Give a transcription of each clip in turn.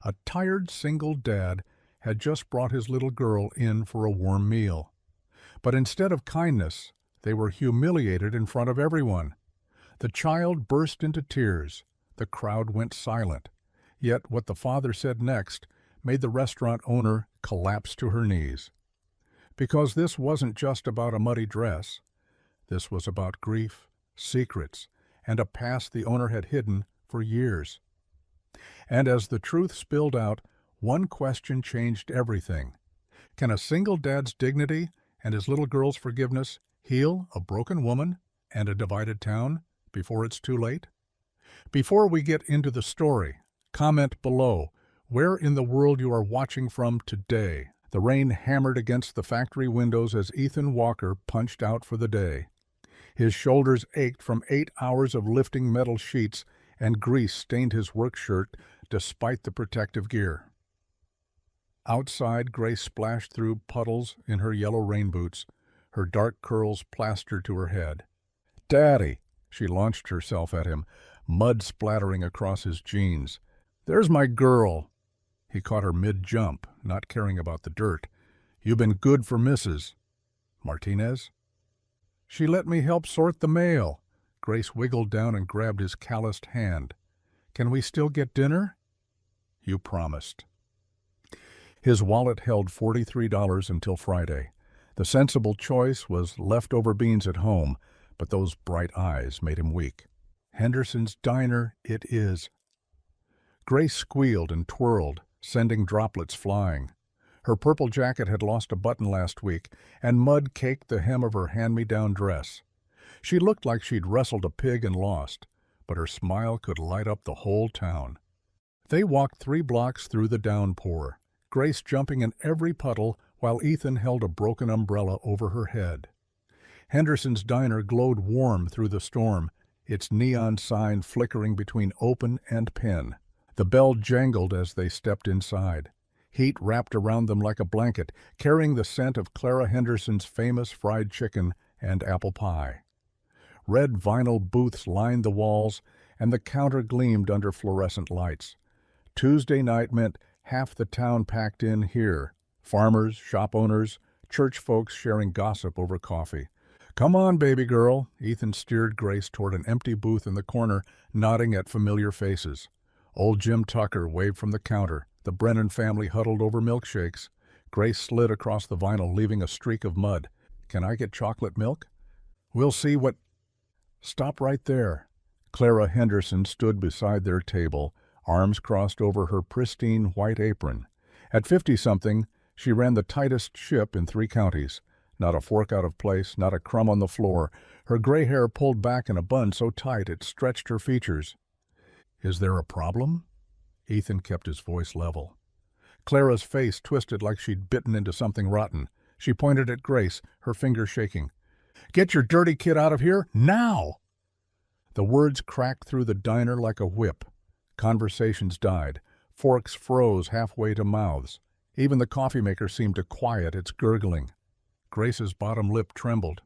A tired single dad had just brought his little girl in for a warm meal. But instead of kindness, they were humiliated in front of everyone. The child burst into tears. The crowd went silent. Yet what the father said next made the restaurant owner collapse to her knees. Because this wasn't just about a muddy dress. This was about grief, secrets, and a past the owner had hidden for years. And as the truth spilled out, one question changed everything. Can a single dad's dignity and his little girl's forgiveness heal a broken woman and a divided town before it's too late? Before we get into the story, comment below where in the world you are watching from today. The rain hammered against the factory windows as Ethan Walker punched out for the day. His shoulders ached from 8 hours of lifting metal sheets, and grease stained his work shirt despite the protective gear. Outside, Grace splashed through puddles in her yellow rain boots, her dark curls plastered to her head. "Daddy!" She launched herself at him, mud splattering across his jeans. "There's my girl!" He caught her mid-jump, not caring about the dirt. "You've been good for Mrs. Martinez?" "She let me help sort the mail." Grace wiggled down and grabbed his calloused hand. "Can we still get dinner?" "You promised." His wallet held $43 until Friday. The sensible choice was leftover beans at home, but those bright eyes made him weak. "Henderson's Diner it is." Grace squealed and twirled, sending droplets flying. Her purple jacket had lost a button last week, and mud caked the hem of her hand-me-down dress. She looked like she'd wrestled a pig and lost, but her smile could light up the whole town. They walked 3 blocks through the downpour, Grace jumping in every puddle while Ethan held a broken umbrella over her head. Henderson's Diner glowed warm through the storm, its neon sign flickering between open and pin. The bell jangled as they stepped inside. Heat wrapped around them like a blanket, carrying the scent of Clara Henderson's famous fried chicken and apple pie. Red vinyl booths lined the walls, and the counter gleamed under fluorescent lights. Tuesday night meant half the town packed in here. Farmers, shop owners, church folks sharing gossip over coffee. "Come on, baby girl." Ethan steered Grace toward an empty booth in the corner, nodding at familiar faces. Old Jim Tucker waved from the counter. The Brennan family huddled over milkshakes. Grace slid across the vinyl, leaving a streak of mud. "Can I get chocolate milk?" "We'll see what—" "Stop right there." Clara Henderson stood beside their table, arms crossed over her pristine white apron. At 50-something, she ran the tightest ship in 3 counties. Not a fork out of place, not a crumb on the floor. Her gray hair pulled back in a bun so tight it stretched her features. "Is there a problem?" Ethan kept his voice level. Clara's face twisted like she'd bitten into something rotten. She pointed at Grace, her fingers shaking. "Get your dirty kid out of here, now!" The words cracked through the diner like a whip. Conversations died. Forks froze halfway to mouths. Even the coffee maker seemed to quiet its gurgling. Grace's bottom lip trembled.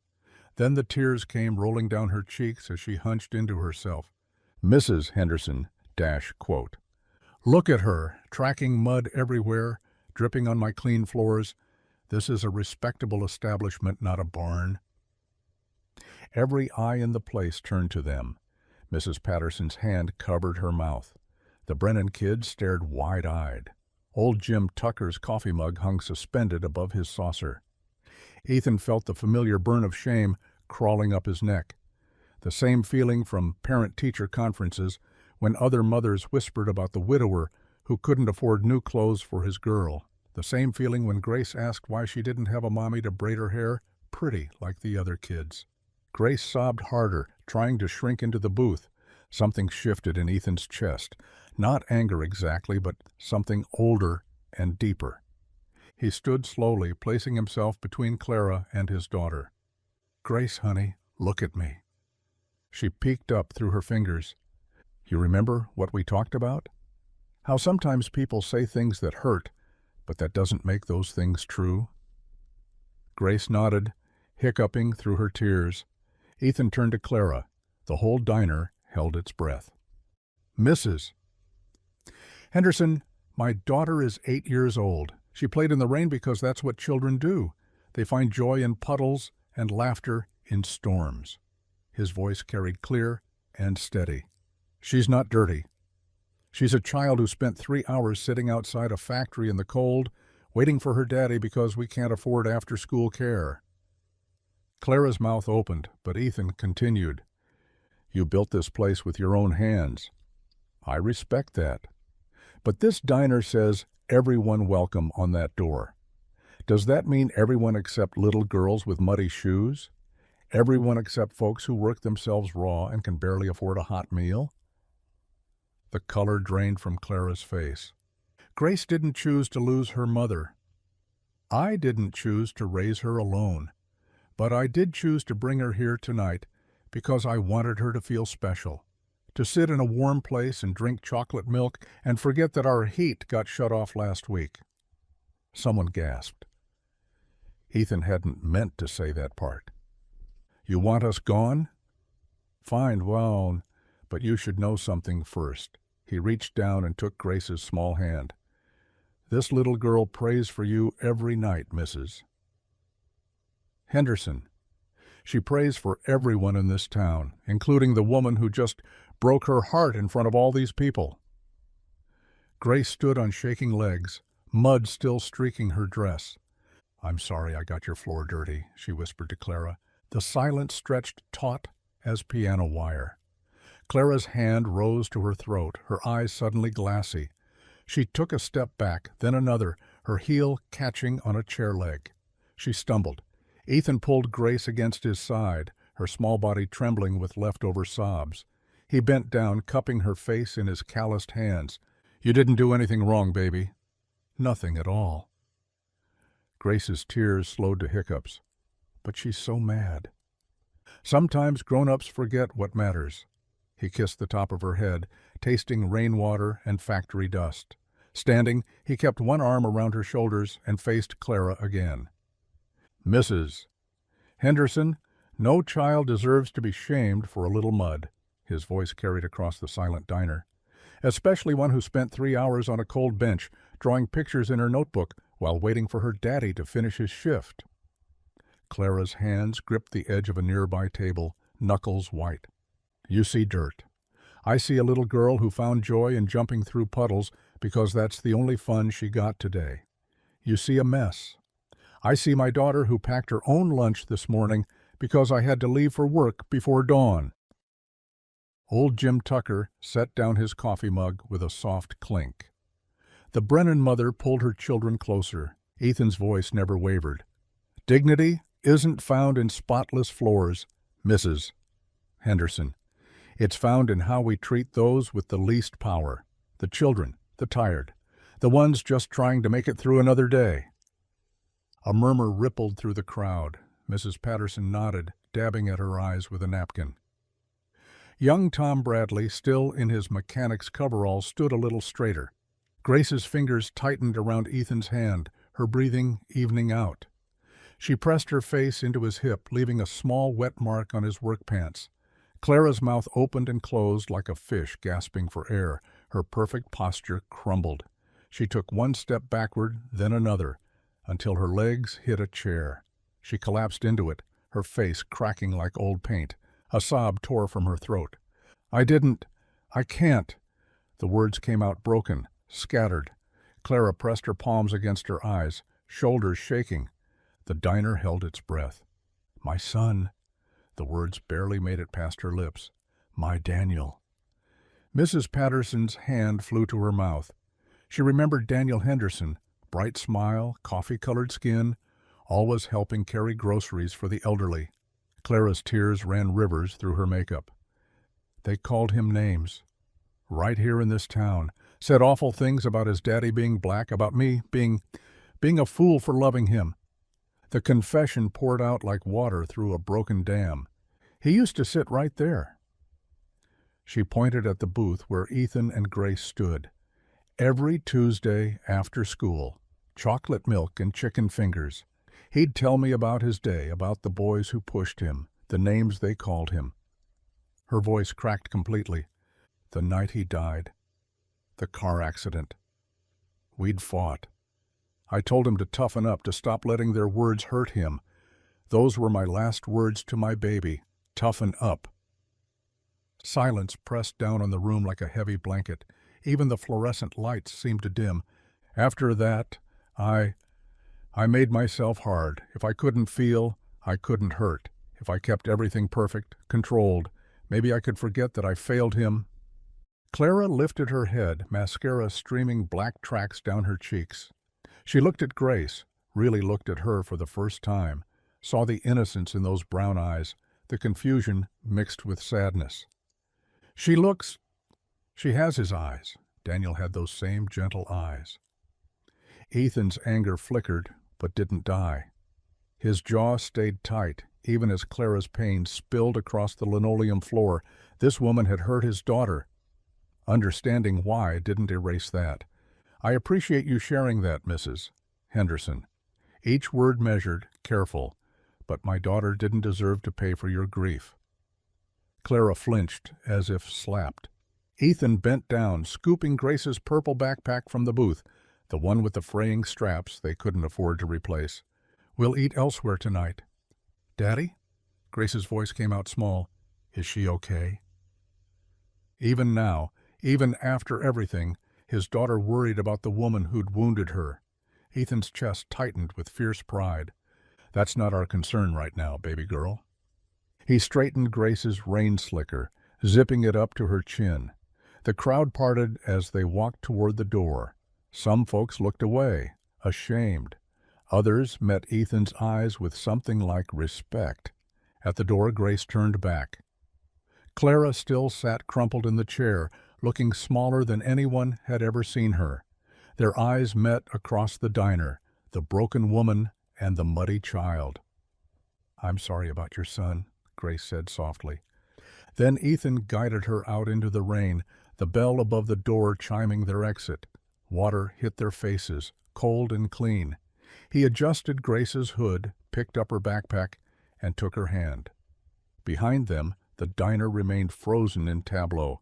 Then the tears came rolling down her cheeks as she hunched into herself. Mrs. Henderson quote. "Look at her, tracking mud everywhere, dripping on my clean floors. This is a respectable establishment, not a barn." Every eye in the place turned to them. Mrs. Patterson's hand covered her mouth. The Brennan kids stared wide-eyed. Old Jim Tucker's coffee mug hung suspended above his saucer. Ethan felt the familiar burn of shame crawling up his neck. The same feeling from parent-teacher conferences when other mothers whispered about the widower who couldn't afford new clothes for his girl. The same feeling when Grace asked why she didn't have a mommy to braid her hair pretty like the other kids. Grace sobbed harder, trying to shrink into the booth. Something shifted in Ethan's chest. Not anger exactly, but something older and deeper. He stood slowly, placing himself between Clara and his daughter. "Grace, honey, look at me." She peeked up through her fingers. "You remember what we talked about? How sometimes people say things that hurt, but that doesn't make those things true?" Grace nodded, hiccuping through her tears. Ethan turned to Clara. The whole diner held its breath. "Mrs. Henderson, My daughter is 8 years old. She played in the rain because that's what children do. They find joy in puddles and laughter in storms. His voice carried clear and steady. She's not dirty. She's a child who spent 3 hours sitting outside a factory in the cold, waiting for her daddy because we can't afford after-school care. Clara's mouth opened, but Ethan continued. You built this place with your own hands. I respect that. But this diner says everyone welcome on that door. Does that mean everyone except little girls with muddy shoes? Everyone except folks who work themselves raw and can barely afford a hot meal? The color drained from Clara's face. Grace didn't choose to lose her mother. I didn't choose to raise her alone. But I did choose to bring her here tonight because I wanted her to feel special, to sit in a warm place and drink chocolate milk and forget that our heat got shut off last week. Someone gasped. Ethan hadn't meant to say that part. You want us gone? Fine, well, but you should know something first. He reached down and took Grace's small hand. This little girl prays for you every night, Mrs. Henderson. She prays for everyone in this town, including the woman who just broke her heart in front of all these people. Grace stood on shaking legs, mud still streaking her dress. I'm sorry I got your floor dirty, she whispered to Clara. The silence stretched taut as piano wire. Clara's hand rose to her throat, her eyes suddenly glassy. She took a step back, then another, her heel catching on a chair leg. She stumbled. Ethan pulled Grace against his side, her small body trembling with leftover sobs. He bent down, cupping her face in his calloused hands. You didn't do anything wrong, baby. Nothing at all. Grace's tears slowed to hiccups. But she's so mad. Sometimes grown-ups forget what matters. He kissed the top of her head, tasting rainwater and factory dust. Standing, he kept one arm around her shoulders and faced Clara again. Mrs. Henderson, no child deserves to be shamed for a little mud, his voice carried across the silent diner, especially one who spent 3 hours on a cold bench drawing pictures in her notebook while waiting for her daddy to finish his shift. Clara's hands gripped the edge of a nearby table, knuckles white. You see dirt. I see a little girl who found joy in jumping through puddles because that's the only fun she got today. You see a mess. I see my daughter who packed her own lunch this morning because I had to leave for work before dawn. Old Jim Tucker set down his coffee mug with a soft clink. The Brennan mother pulled her children closer. Ethan's voice never wavered. Dignity isn't found in spotless floors, Mrs. Henderson. It's found in how we treat those with the least power, the children, the tired, the ones just trying to make it through another day. A murmur rippled through the crowd. Mrs. Patterson nodded, dabbing at her eyes with a napkin. Young Tom Bradley, still in his mechanic's coveralls, stood a little straighter. Grace's fingers tightened around Ethan's hand, her breathing evening out. She pressed her face into his hip, leaving a small wet mark on his work pants. Clara's mouth opened and closed like a fish gasping for air. Her perfect posture crumbled. She took one step backward, then another, until her legs hit a chair. She collapsed into it, her face cracking like old paint. A sob tore from her throat. I can't. The words came out broken, scattered. Clara pressed her palms against her eyes, shoulders shaking. The diner held its breath. My son. The words barely made it past her lips. My Daniel. Mrs. Patterson's hand flew to her mouth. She remembered Daniel Henderson, bright smile, coffee-colored skin, always helping carry groceries for the elderly. Clara's tears ran rivers through her makeup. They called him names. Right here in this town. Said awful things about his daddy being black, about me being a fool for loving him. The confession poured out like water through a broken dam. He used to sit right there. She pointed at the booth where Ethan and Grace stood. Every Tuesday after school, chocolate milk and chicken fingers. He'd tell me about his day, about the boys who pushed him, the names they called him. Her voice cracked completely. The night he died. The car accident. We'd fought. I told him to toughen up, to stop letting their words hurt him. Those were my last words to my baby. Toughen up. Silence pressed down on the room like a heavy blanket. Even the fluorescent lights seemed to dim. After that, I made myself hard. If I couldn't feel, I couldn't hurt. If I kept everything perfect, controlled, maybe I could forget that I failed him. Clara lifted her head, mascara streaming black tracks down her cheeks. She looked at Grace, really looked at her for the first time, saw the innocence in those brown eyes, the confusion mixed with sadness. She has his eyes. Daniel had those same gentle eyes. Ethan's anger flickered, but didn't die. His jaw stayed tight, even as Clara's pain spilled across the linoleum floor. This woman had hurt his daughter. Understanding why didn't erase that. I appreciate you sharing that, Mrs. Henderson. Each word measured, careful, but my daughter didn't deserve to pay for your grief. Clara flinched, as if slapped. Ethan bent down, scooping Grace's purple backpack from the booth, the one with the fraying straps they couldn't afford to replace. We'll eat elsewhere tonight. Daddy? Grace's voice came out small. Is she okay? Even now, even after everything, his daughter worried about the woman who'd wounded her. Ethan's chest tightened with fierce pride. That's not our concern right now, baby girl. He straightened Grace's rain slicker, zipping it up to her chin. The crowd parted as they walked toward the door. Some folks looked away, ashamed. Others met Ethan's eyes with something like respect. At the door, Grace turned back. Clara still sat crumpled in the chair, looking smaller than anyone had ever seen her. Their eyes met across the diner, the broken woman and the muddy child. I'm sorry about your son, Grace said softly. Then Ethan guided her out into the rain, the bell above the door chiming their exit. Water hit their faces, cold and clean. He adjusted Grace's hood, picked up her backpack, and took her hand. Behind them, the diner remained frozen in tableau,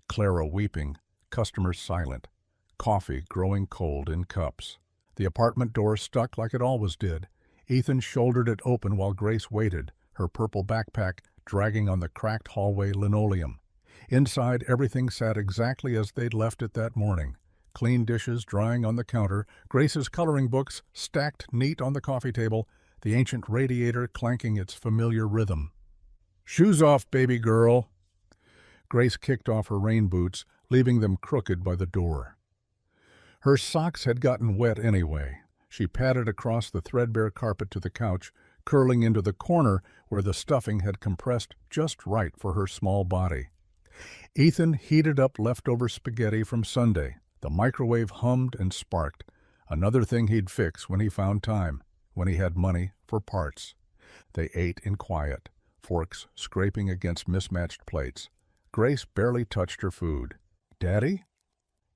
Clara weeping, customers silent, coffee growing cold in cups. The apartment door stuck like it always did. Ethan shouldered it open while Grace waited, her purple backpack dragging on the cracked hallway linoleum. Inside, everything sat exactly as they'd left it that morning. Clean dishes drying on the counter, Grace's coloring books stacked neat on the coffee table, the ancient radiator clanking its familiar rhythm. Shoes off, baby girl. Grace kicked off her rain boots, leaving them crooked by the door. Her socks had gotten wet anyway. She padded across the threadbare carpet to the couch, curling into the corner where the stuffing had compressed just right for her small body. Ethan heated up leftover spaghetti from Sunday. The microwave hummed and sparked, another thing he'd fix when he found time, when he had money for parts. They ate in quiet, forks scraping against mismatched plates. Grace barely touched her food. Daddy?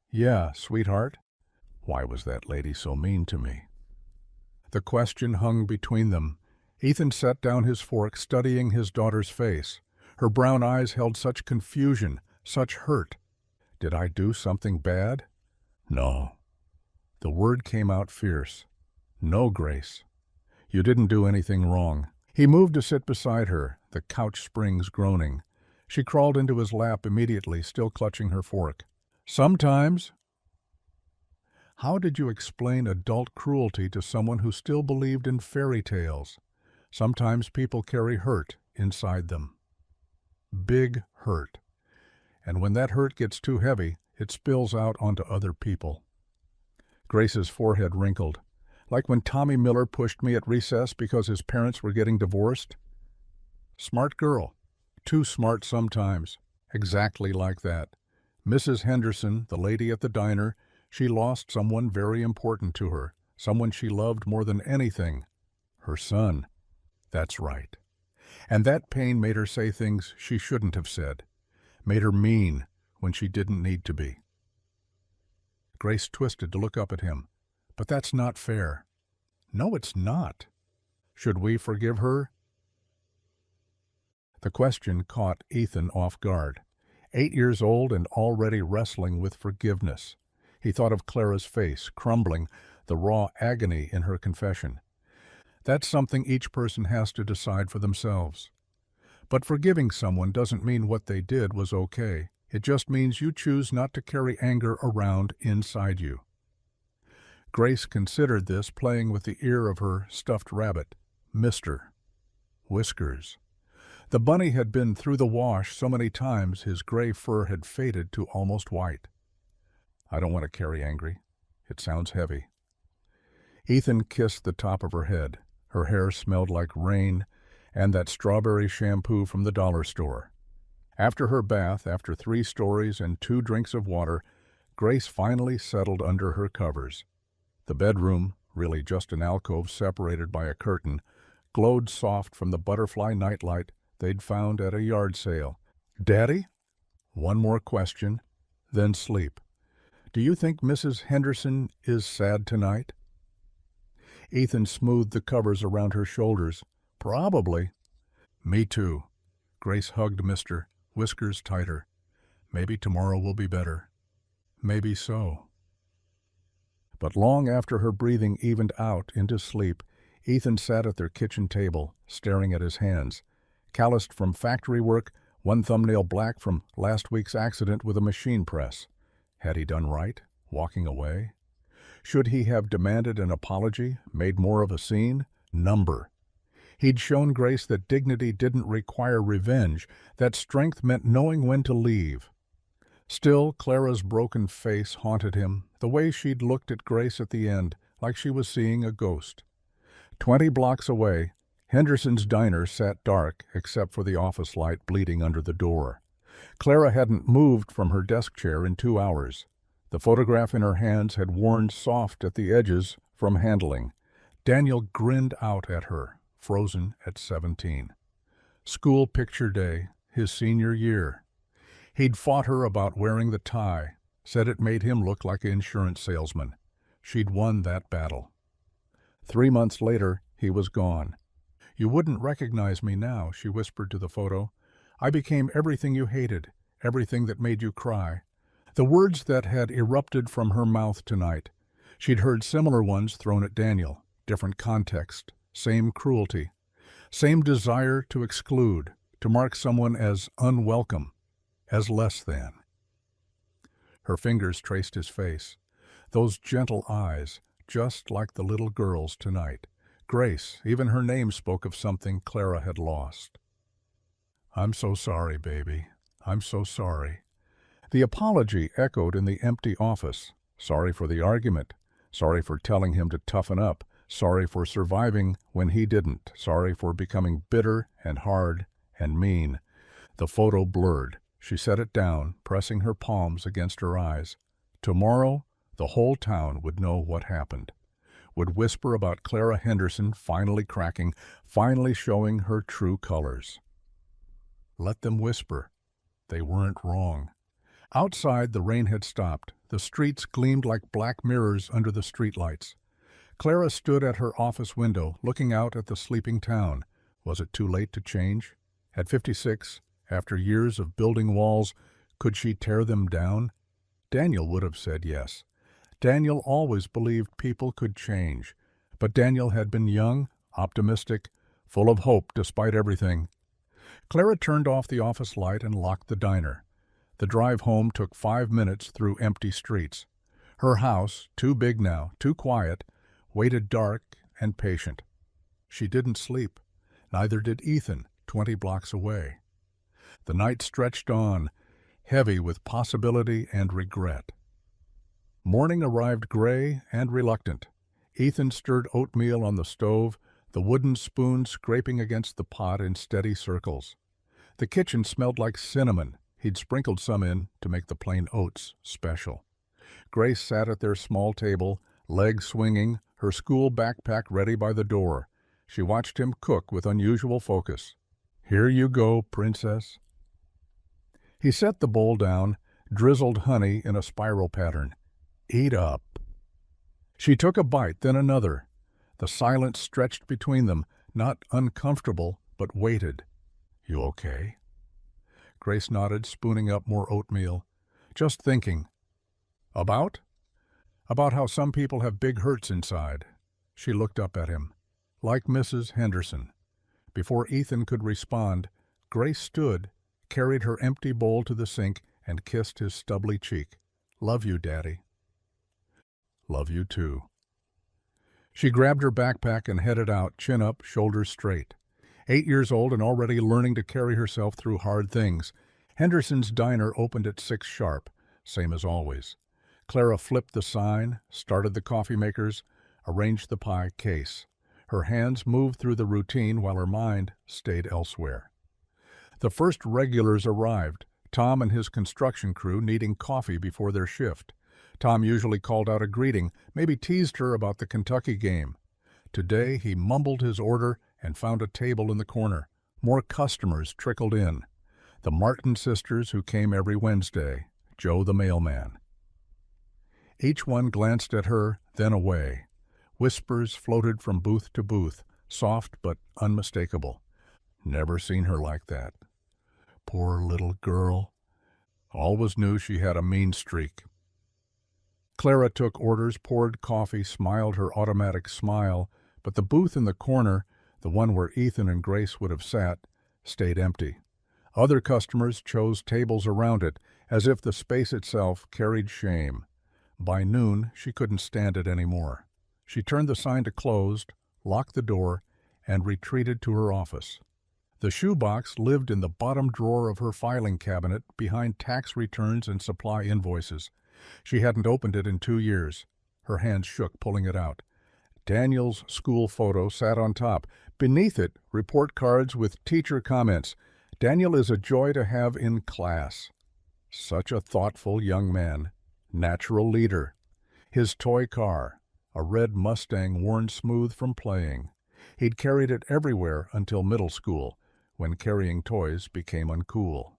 Yeah, sweetheart. Why was that lady so mean to me? The question hung between them. Ethan set down his fork, studying his daughter's face. Her brown eyes held such confusion, such hurt. Did I do something bad? No. The word came out fierce. No, Grace. You didn't do anything wrong. He moved to sit beside her, the couch springs groaning. She crawled into his lap immediately, still clutching her fork. Sometimes. How did you explain adult cruelty to someone who still believed in fairy tales? Sometimes people carry hurt inside them. Big hurt. And when that hurt gets too heavy, it spills out onto other people. Grace's forehead wrinkled. Like when Tommy Miller pushed me at recess because his parents were getting divorced? Smart girl. Too smart sometimes. Exactly like that. Mrs. Henderson, the lady at the diner, she lost someone very important to her, someone she loved more than anything. Her son. That's right. And that pain made her say things she shouldn't have said. Made her mean when she didn't need to be. Grace twisted to look up at him. But that's not fair. No, it's not. Should we forgive her? The question caught Ethan off guard. 8 years old and already wrestling with forgiveness. He thought of Clara's face, crumbling, the raw agony in her confession. That's something each person has to decide for themselves. But forgiving someone doesn't mean what they did was okay. It just means you choose not to carry anger around inside you. Grace considered this, playing with the ear of her stuffed rabbit. Mr. Whiskers. The bunny had been through the wash so many times his gray fur had faded to almost white. I don't want to carry angry. It sounds heavy. Ethan kissed the top of her head. Her hair smelled like rain and that strawberry shampoo from the dollar store. After her bath, after 3 stories and 2 drinks of water, Grace finally settled under her covers. The bedroom, really just an alcove separated by a curtain, glowed soft from the butterfly nightlight they'd found at a yard sale. Daddy? One more question, then sleep. Do you think Mrs. Henderson is sad tonight? Ethan smoothed the covers around her shoulders. Probably. Me too. Grace hugged Mr. Whiskers tighter. Maybe tomorrow will be better. Maybe so. But long after her breathing evened out into sleep, Ethan sat at their kitchen table, staring at his hands. Calloused from factory work, one thumbnail black from last week's accident with a machine press. Had he done right, walking away? Should he have demanded an apology, made more of a scene? Number. He'd shown Grace that dignity didn't require revenge, that strength meant knowing when to leave. Still, Clara's broken face haunted him, the way she'd looked at Grace at the end, like she was seeing a ghost. 20 blocks away, Henderson's diner sat dark except for the office light bleeding under the door. Clara hadn't moved from her desk chair in 2 hours. The photograph in her hands had worn soft at the edges from handling. Daniel grinned out at her, frozen at 17. School picture day, his senior year. He'd fought her about wearing the tie, said it made him look like an insurance salesman. She'd won that battle. 3 months later, he was gone. You wouldn't recognize me now, she whispered to the photo. I became everything you hated, everything that made you cry. The words that had erupted from her mouth tonight. She'd heard similar ones thrown at Daniel, different context, same cruelty, same desire to exclude, to mark someone as unwelcome, as less than. Her fingers traced his face, those gentle eyes, just like the little girl's tonight. Grace, even her name spoke of something Clara had lost. I'm so sorry, baby. I'm so sorry. The apology echoed in the empty office. Sorry for the argument. Sorry for telling him to toughen up. Sorry for surviving when he didn't. Sorry for becoming bitter and hard and mean. The photo blurred. She set it down, pressing her palms against her eyes. Tomorrow, the whole town would know what happened. Would whisper about Clara Henderson finally cracking, finally showing her true colors. Let them whisper. They weren't wrong. Outside, the rain had stopped. The streets gleamed like black mirrors under the streetlights. Clara stood at her office window, looking out at the sleeping town. Was it too late to change? At 56, after years of building walls, could she tear them down? Daniel would have said yes. Daniel always believed people could change. But Daniel had been young, optimistic, full of hope despite everything. Clara turned off the office light and locked the diner. The drive home took 5 minutes through empty streets. Her house, too big now, too quiet, waited dark and patient. She didn't sleep. Neither did Ethan, 20 blocks away. The night stretched on, heavy with possibility and regret. Morning arrived gray and reluctant. Ethan stirred oatmeal on the stove, the wooden spoon scraping against the pot in steady circles. The kitchen smelled like cinnamon. He'd sprinkled some in to make the plain oats special. Grace sat at their small table, legs swinging, her school backpack ready by the door. She watched him cook with unusual focus. Here you go, princess. He set the bowl down, drizzled honey in a spiral pattern. Eat up. She took a bite, then another. The silence stretched between them, not uncomfortable, but weighted. You okay? Grace nodded, spooning up more oatmeal. Just thinking. About? about how some people have big hurts inside. She looked up at him. Like Mrs. Henderson. Before Ethan could respond, Grace stood, carried her empty bowl to the sink, and kissed his stubbly cheek. "Love you, Daddy." "Love you, too." She grabbed her backpack and headed out, chin up, shoulders straight. 8 years old and already learning to carry herself through hard things. Henderson's diner opened at 6 sharp, same as always. Clara flipped the sign, started the coffee makers, arranged the pie case. Her hands moved through the routine while her mind stayed elsewhere. The first regulars arrived, Tom and his construction crew needing coffee before their shift. Tom usually called out a greeting, maybe teased her about the Kentucky game. Today he mumbled his order and found a table in the corner. More customers trickled in. The Martin sisters who came every Wednesday, Joe the mailman. Each one glanced at her, then away. Whispers floated from booth to booth, soft but unmistakable. Never seen her like that. Poor little girl. Always knew she had a mean streak. Clara took orders, poured coffee, smiled her automatic smile, but the booth in the corner, the one where Ethan and Grace would have sat, stayed empty. Other customers chose tables around it, as if the space itself carried shame. By noon, she couldn't stand it anymore. She turned the sign to closed, locked the door, and retreated to her office. The shoebox lived in the bottom drawer of her filing cabinet behind tax returns and supply invoices. She hadn't opened it in 2 years. Her hands shook, pulling it out. Daniel's school photo sat on top. Beneath it, report cards with teacher comments. Daniel is a joy to have in class. Such a thoughtful young man. Natural leader. His toy car, a red Mustang worn smooth from playing. He'd carried it everywhere until middle school, when carrying toys became uncool.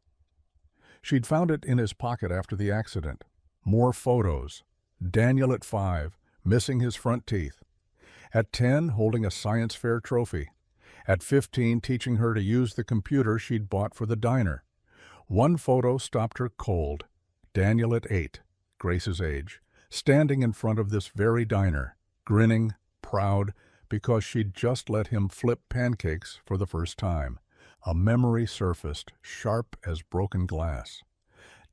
She'd found it in his pocket after the accident. More photos. Daniel at 5, missing his front teeth. At 10, holding a science fair trophy. At 15, teaching her to use the computer she'd bought for the diner. One photo stopped her cold. Daniel at 8, Grace's age, standing in front of this very diner, grinning, proud, because she'd just let him flip pancakes for the first time. A memory surfaced, sharp as broken glass.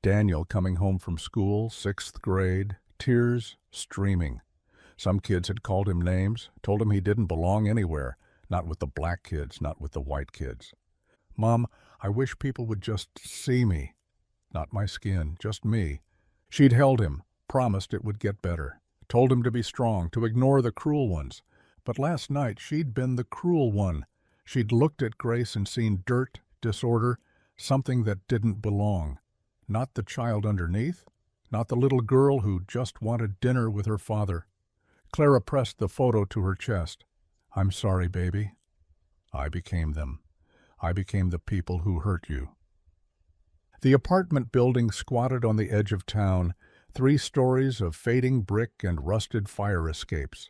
Daniel coming home from school, 6th grade, tears streaming. Some kids had called him names, told him he didn't belong anywhere, not with the black kids, not with the white kids. "Mom, I wish people would just see me. Not my skin, just me." She'd held him, promised it would get better, told him to be strong, to ignore the cruel ones. But last night she'd been the cruel one. She'd looked at Grace and seen dirt, disorder, something that didn't belong. Not the child underneath, not the little girl who just wanted dinner with her father. Clara pressed the photo to her chest. "I'm sorry, baby. I became them. I became the people who hurt you." The apartment building squatted on the edge of town, 3 stories of fading brick and rusted fire escapes.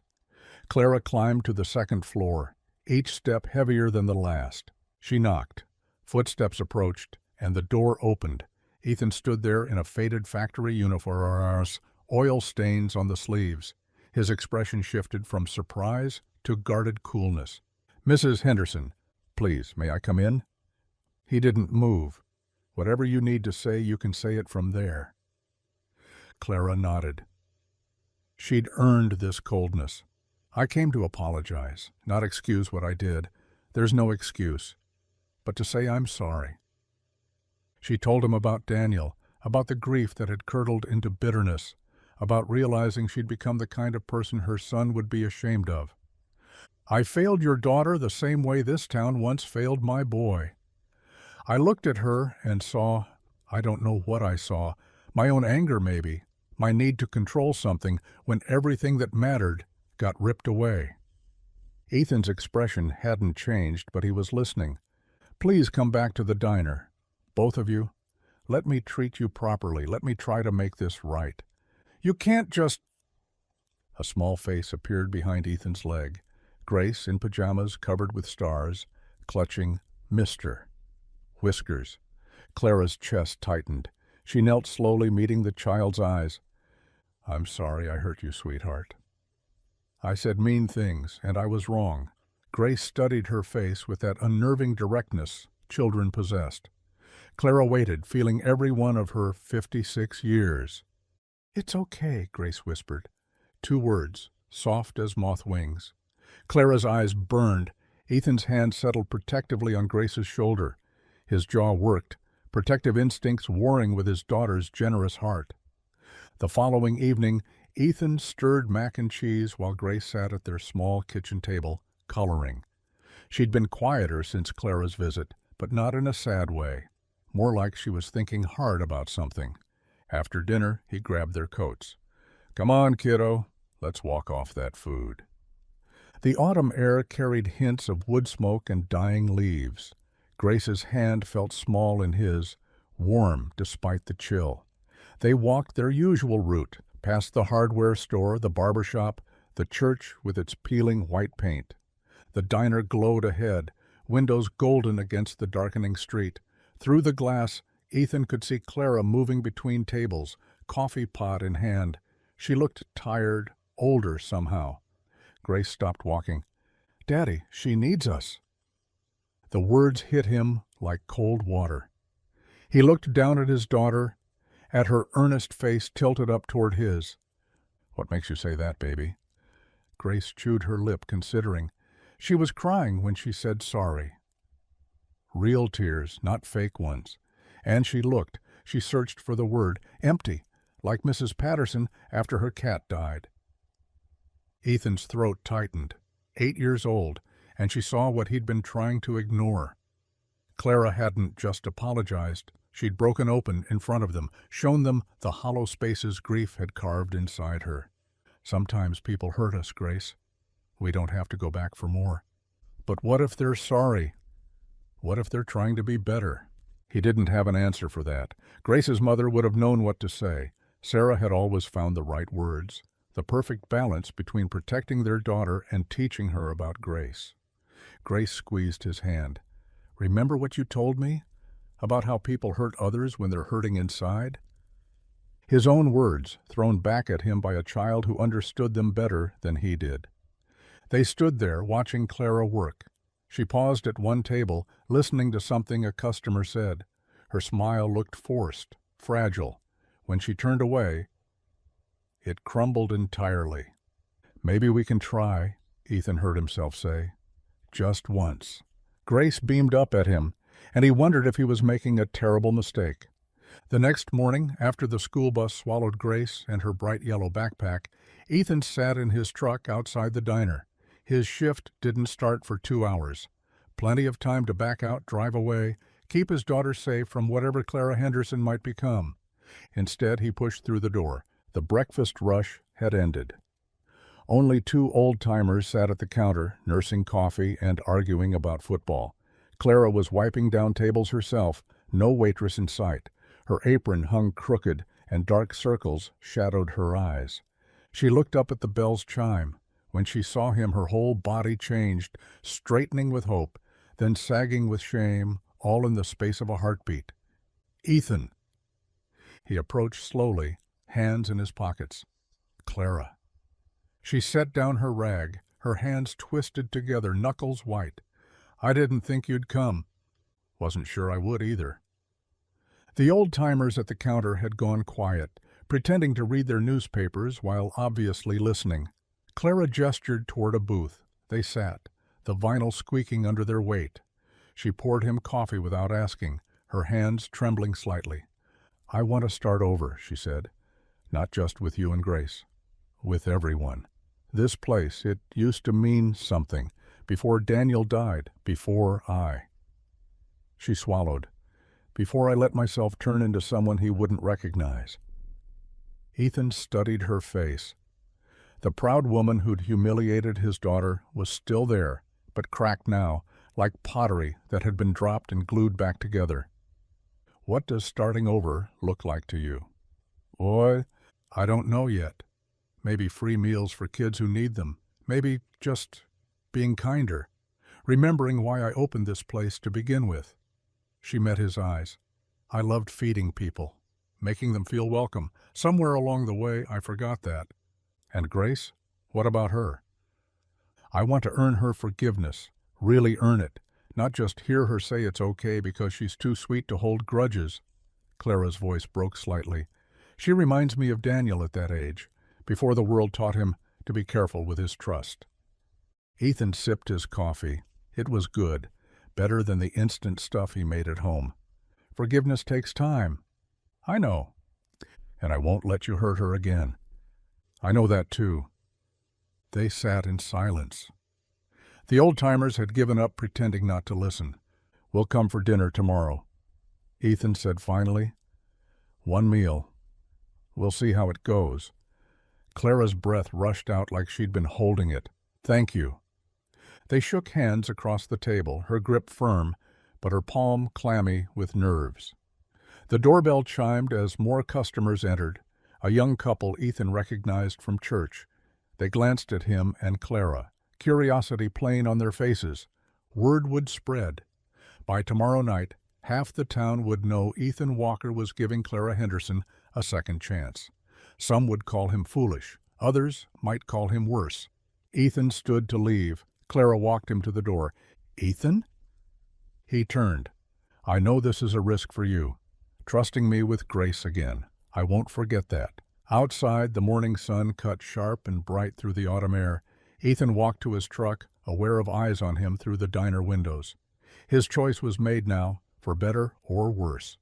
Clara climbed to the 2nd floor, each step heavier than the last. She knocked. Footsteps approached, and the door opened. Ethan stood there in a faded factory uniform, oil stains on the sleeves. His expression shifted from surprise to guarded coolness. "Mrs. Henderson, please, may I come in?" He didn't move. "Whatever you need to say, you can say it from there." Clara nodded. She'd earned this coldness. "I came to apologize, not excuse what I did. There's no excuse. But to say I'm sorry." She told him about Daniel, about the grief that had curdled into bitterness, about realizing she'd become the kind of person her son would be ashamed of. "I failed your daughter the same way this town once failed my boy." I looked at her and saw, I don't know what I saw, my own anger maybe, my need to control something when everything that mattered got ripped away. Ethan's expression hadn't changed, but he was listening. "Please come back to the diner. Both of you. Let me treat you properly. Let me try to make this right. You can't just—" A small face appeared behind Ethan's leg. Grace, in pajamas covered with stars, clutching Mr. Whiskers. Clara's chest tightened. She knelt slowly, meeting the child's eyes. I'm sorry I hurt you, sweetheart. I said mean things, and I was wrong. Grace studied her face with that unnerving directness children possessed. Clara waited, feeling every one of her 56 years. It's okay, Grace whispered. 2 words, soft as moth wings. Clara's eyes burned. Ethan's hand settled protectively on Grace's shoulder. His jaw worked, protective instincts warring with his daughter's generous heart. The following evening, Ethan stirred mac and cheese while Grace sat at their small kitchen table, coloring. She'd been quieter since Clara's visit, but not in a sad way. More like she was thinking hard about something. After dinner, he grabbed their coats. Come on, kiddo. Let's walk off that food. The autumn air carried hints of wood smoke and dying leaves. Grace's hand felt small in his, warm despite the chill. They walked their usual route, past the hardware store, the barber shop, the church with its peeling white paint. The diner glowed ahead, windows golden against the darkening street. Through the glass, Ethan could see Clara moving between tables, coffee pot in hand. She looked tired, older somehow. Grace stopped walking. Daddy, she needs us. The words hit him like cold water. He looked down at his daughter, at her earnest face tilted up toward his. What makes you say that, baby? Grace chewed her lip, considering. She was crying when she said sorry. Real tears, not fake ones. And she looked. She searched for the word. Empty, like Mrs. Patterson after her cat died. Ethan's throat tightened. 8 years old, and she saw what he'd been trying to ignore. Clara hadn't just apologized. She'd broken open in front of them, shown them the hollow spaces grief had carved inside her. Sometimes people hurt us, Grace. We don't have to go back for more. But what if they're sorry? What if they're trying to be better? He didn't have an answer for that. Grace's mother would have known what to say. Sarah had always found the right words, the perfect balance between protecting their daughter and teaching her about Grace. Grace squeezed his hand. Remember what you told me? About how people hurt others when they're hurting inside? His own words, thrown back at him by a child who understood them better than he did. They stood there, watching Clara work. She paused at one table, listening to something a customer said. Her smile looked forced, fragile. When she turned away, it crumbled entirely. Maybe we can try, Ethan heard himself say. Just once. Grace beamed up at him, and he wondered if he was making a terrible mistake. The next morning, after the school bus swallowed Grace and her bright yellow backpack, Ethan sat in his truck outside the diner. His shift didn't start for 2 hours. Plenty of time to back out, drive away, keep his daughter safe from whatever Clara Henderson might become. Instead, he pushed through the door. The breakfast rush had ended. Only 2 old-timers sat at the counter, nursing coffee and arguing about football. Clara was wiping down tables herself, no waitress in sight. Her apron hung crooked, and dark circles shadowed her eyes. She looked up at the bell's chime. When she saw him, her whole body changed, straightening with hope, then sagging with shame, all in the space of a heartbeat. Ethan! He approached slowly, hands in his pockets. Clara. She set down her rag, her hands twisted together, knuckles white. I didn't think you'd come. Wasn't sure I would either. The old-timers at the counter had gone quiet, pretending to read their newspapers while obviously listening. Clara gestured toward a booth. They sat, the vinyl squeaking under their weight. She poured him coffee without asking, her hands trembling slightly. I want to start over, she said. Not just with you and Grace. With everyone. This place, it used to mean something. Before Daniel died, before I. She swallowed. Before I let myself turn into someone he wouldn't recognize. Ethan studied her face. The proud woman who'd humiliated his daughter was still there, but cracked now, like pottery that had been dropped and glued back together. What does starting over look like to you? Boy, I don't know yet. Maybe free meals for kids who need them. Maybe just being kinder. Remembering why I opened this place to begin with. She met his eyes. I loved feeding people. making them feel welcome. Somewhere along the way, I forgot that. And Grace? What about her? I want to earn her forgiveness, really earn it, not just hear her say it's okay because she's too sweet to hold grudges. Clara's voice broke slightly. She reminds me of Daniel at that age, before the world taught him to be careful with his trust. Ethan sipped his coffee. It was good, better than the instant stuff he made at home. Forgiveness takes time. I know. And I won't let you hurt her again. I know that too. They sat in silence. The old-timers had given up pretending not to listen. We'll come for dinner tomorrow, Ethan said finally. One meal. We'll see how it goes. Clara's breath rushed out like she'd been holding it. Thank you. They shook hands across the table, her grip firm, but her palm clammy with nerves. The doorbell chimed as more customers entered, a young couple Ethan recognized from church. They glanced at him and Clara, curiosity plain on their faces. Word would spread. By tomorrow night, half the town would know Ethan Walker was giving Clara Henderson a second chance. Some would call him foolish. Others might call him worse. Ethan stood to leave. Clara walked him to the door. Ethan? He turned. I know this is a risk for you. Trusting me with Grace again. I won't forget that. Outside, the morning sun cut sharp and bright through the autumn air. Ethan walked to his truck, aware of eyes on him through the diner windows. His choice was made now, for better or worse.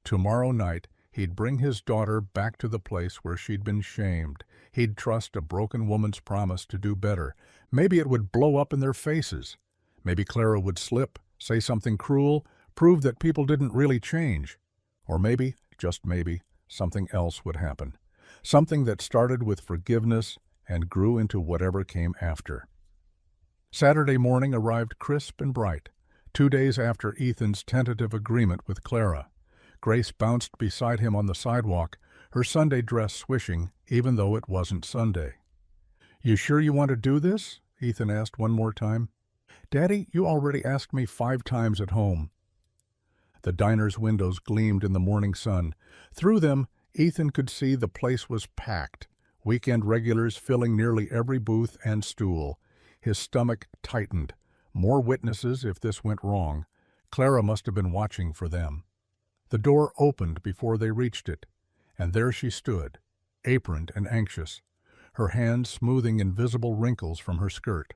Tomorrow night, he'd bring his daughter back to the place where she'd been shamed. He'd trust a broken woman's promise to do better. Maybe it would blow up in their faces. Maybe Clara would slip, say something cruel, prove that people didn't really change. Or maybe, just maybe, something else would happen. Something that started with forgiveness and grew into whatever came after. Saturday morning arrived crisp and bright, 2 days after Ethan's tentative agreement with Clara. Grace bounced beside him on the sidewalk, her Sunday dress swishing, even though it wasn't Sunday. You sure you want to do this? Ethan asked one more time. Daddy, you already asked me 5 times at home. The diner's windows gleamed in the morning sun. Through them, Ethan could see the place was packed, weekend regulars filling nearly every booth and stool. His stomach tightened. More witnesses if this went wrong. Clara must have been watching for them. The door opened before they reached it, and there she stood, aproned and anxious, her hands smoothing invisible wrinkles from her skirt.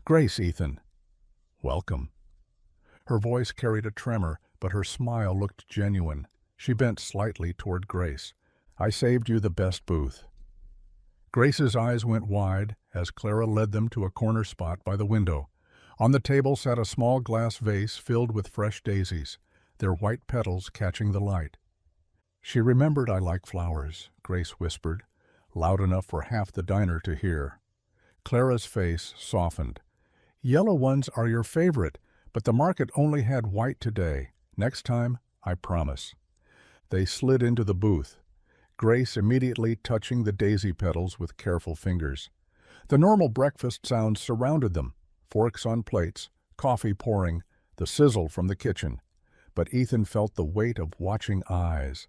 Grace, Ethan. Welcome. Her voice carried a tremor, but her smile looked genuine. She bent slightly toward Grace. I saved you the best booth. Grace's eyes went wide as Clara led them to a corner spot by the window. On the table sat a small glass vase filled with fresh daisies, their white petals catching the light. She remembered I like flowers, Grace whispered, loud enough for half the diner to hear. Clara's face softened. Yellow ones are your favorite, but the market only had white today. Next time, I promise. They slid into the booth, Grace immediately touching the daisy petals with careful fingers. The normal breakfast sounds surrounded them, forks on plates, coffee pouring, the sizzle from the kitchen. But Ethan felt the weight of watching eyes.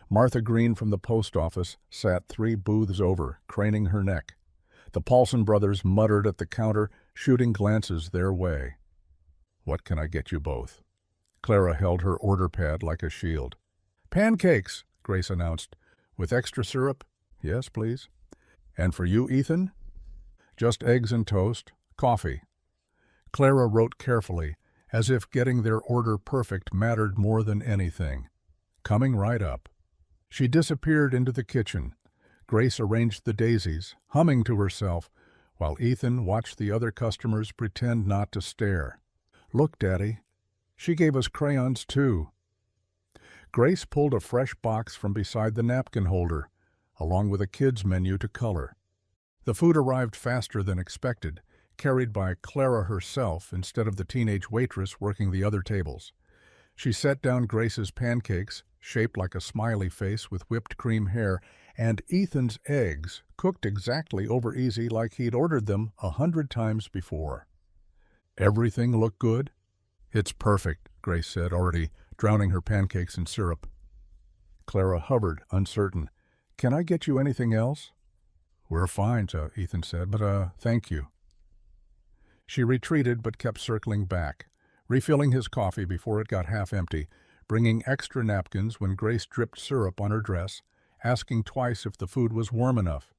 Martha Green from the post office sat 3 booths over, craning her neck. The Paulson brothers muttered at the counter, shooting glances their way. What can I get you both? Clara held her order pad like a shield. Pancakes, Grace announced. With extra syrup? Yes, please. And for you, Ethan? Just eggs and toast, coffee. Clara wrote carefully, as if getting their order perfect mattered more than anything. Coming right up. She disappeared into the kitchen. Grace arranged the daisies, humming to herself, while Ethan watched the other customers pretend not to stare. Look, Daddy. She gave us crayons, too. Grace pulled a fresh box from beside the napkin holder, along with a kids' menu to color. The food arrived faster than expected, carried by Clara herself instead of the teenage waitress working the other tables. She set down Grace's pancakes, shaped like a smiley face with whipped cream hair, and Ethan's eggs, cooked exactly over easy like he'd ordered them 100 times before. Everything looked good? It's perfect, Grace said, already drowning her pancakes in syrup. Clara hovered, uncertain. "Can I get you anything else?" "We're fine," Ethan said, "but, thank you." She retreated but kept circling back, refilling his coffee before it got half empty, bringing extra napkins when Grace dripped syrup on her dress, asking twice if the food was warm enough.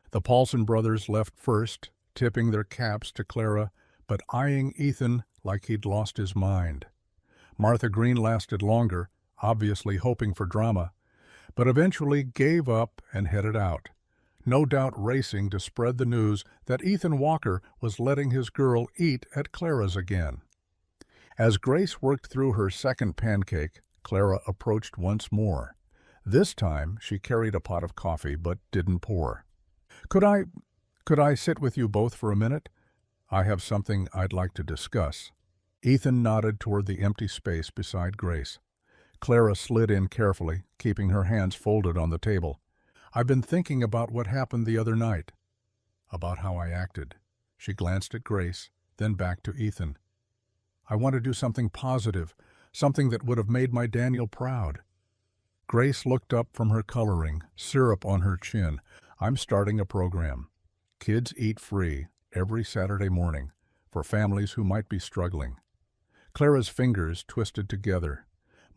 The Paulson brothers left first, tipping their caps to Clara, but eyeing Ethan like he'd lost his mind. Martha Green lasted longer, obviously hoping for drama, but eventually gave up and headed out, no doubt racing to spread the news that Ethan Walker was letting his girl eat at Clara's again. As Grace worked through her second pancake, Clara approached once more. This time she carried a pot of coffee but didn't pour. Could I sit with you both for a minute? I have something I'd like to discuss." Ethan nodded toward the empty space beside Grace. Clara slid in carefully, keeping her hands folded on the table. "I've been thinking about what happened the other night." "About how I acted." She glanced at Grace, then back to Ethan. "I want to do something positive, something that would have made my Daniel proud." Grace looked up from her coloring, syrup on her chin. "I'm starting a program. Kids eat free every Saturday morning for families who might be struggling." Clara's fingers twisted together.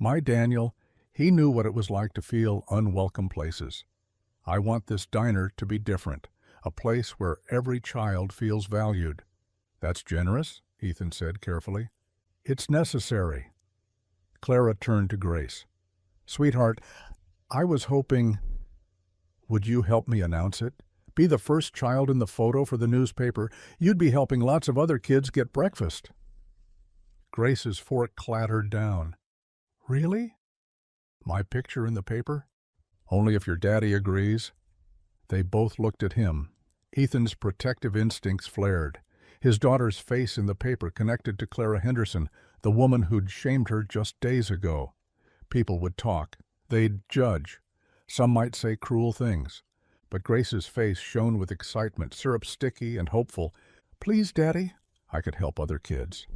"My Daniel, he knew what it was like to feel unwelcome places. I want this diner to be different, a place where every child feels valued." "That's generous," Ethan said carefully. "It's necessary." Clara turned to Grace. "Sweetheart, I was hoping... Would you help me announce it? Be the first child in the photo for the newspaper. You'd be helping lots of other kids get breakfast." Grace's fork clattered down. "Really? My picture in the paper? Only if your daddy agrees." They both looked at him. Ethan's protective instincts flared. His daughter's face in the paper connected to Clara Henderson, the woman who'd shamed her just days ago. People would talk. They'd judge. Some might say cruel things. But Grace's face shone with excitement, syrup sticky and hopeful. "Please, Daddy, I could help other kids."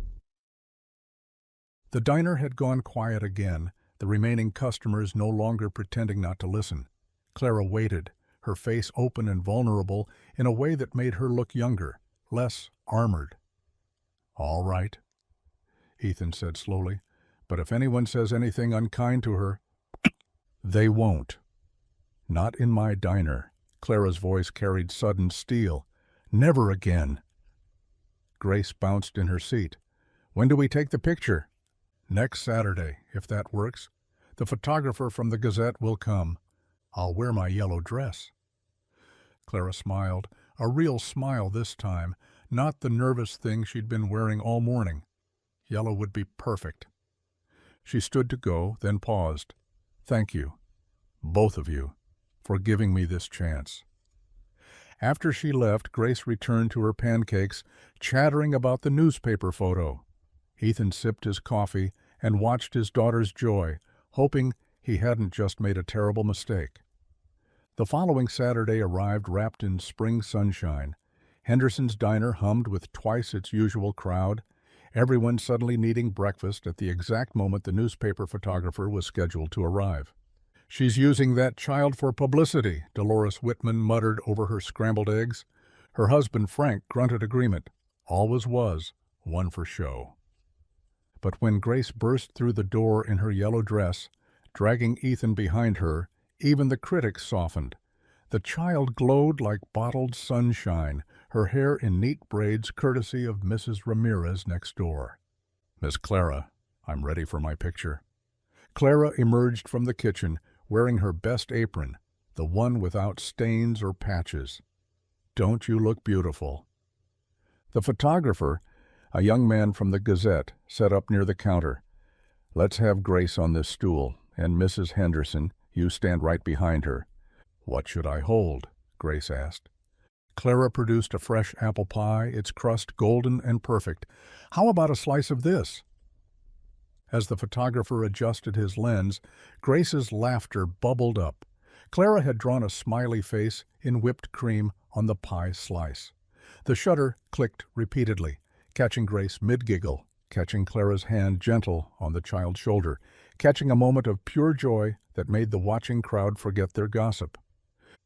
The diner had gone quiet again, the remaining customers no longer pretending not to listen. Clara waited, her face open and vulnerable in a way that made her look younger, less armored. "All right," Ethan said slowly, "but if anyone says anything unkind to her, they won't. Not in my diner." Clara's voice carried sudden steel. "Never again." Grace bounced in her seat. "When do we take the picture?" "Next Saturday, if that works. The photographer from the Gazette will come. I'll wear my yellow dress." Clara smiled, a real smile this time, not the nervous thing she'd been wearing all morning. Yellow would be perfect. She stood to go, then paused. "Thank you, both of you, for giving me this chance." After she left, Grace returned to her pancakes, chattering about the newspaper photo. Ethan sipped his coffee and watched his daughter's joy, hoping he hadn't just made a terrible mistake. The following Saturday arrived wrapped in spring sunshine. Henderson's diner hummed with twice its usual crowd, everyone suddenly needing breakfast at the exact moment the newspaper photographer was scheduled to arrive. "She's using that child for publicity," Dolores Whitman muttered over her scrambled eggs. Her husband Frank grunted agreement. Always was one for show. But when Grace burst through the door in her yellow dress, dragging Ethan behind her, even the critics softened. The child glowed like bottled sunshine, her hair in neat braids courtesy of Mrs. Ramirez next door. "Miss Clara, I'm ready for my picture." Clara emerged from the kitchen, wearing her best apron, the one without stains or patches. "Don't you look beautiful?" The photographer, a young man from the Gazette, sat up near the counter. "Let's have Grace on this stool, and Mrs. Henderson, you stand right behind her." "What should I hold?" Grace asked. Clara produced a fresh apple pie, its crust golden and perfect. "How about a slice of this?" As the photographer adjusted his lens, Grace's laughter bubbled up. Clara had drawn a smiley face in whipped cream on the pie slice. The shutter clicked repeatedly, catching Grace mid-giggle, catching Clara's hand gentle on the child's shoulder. catching a moment of pure joy that made the watching crowd forget their gossip.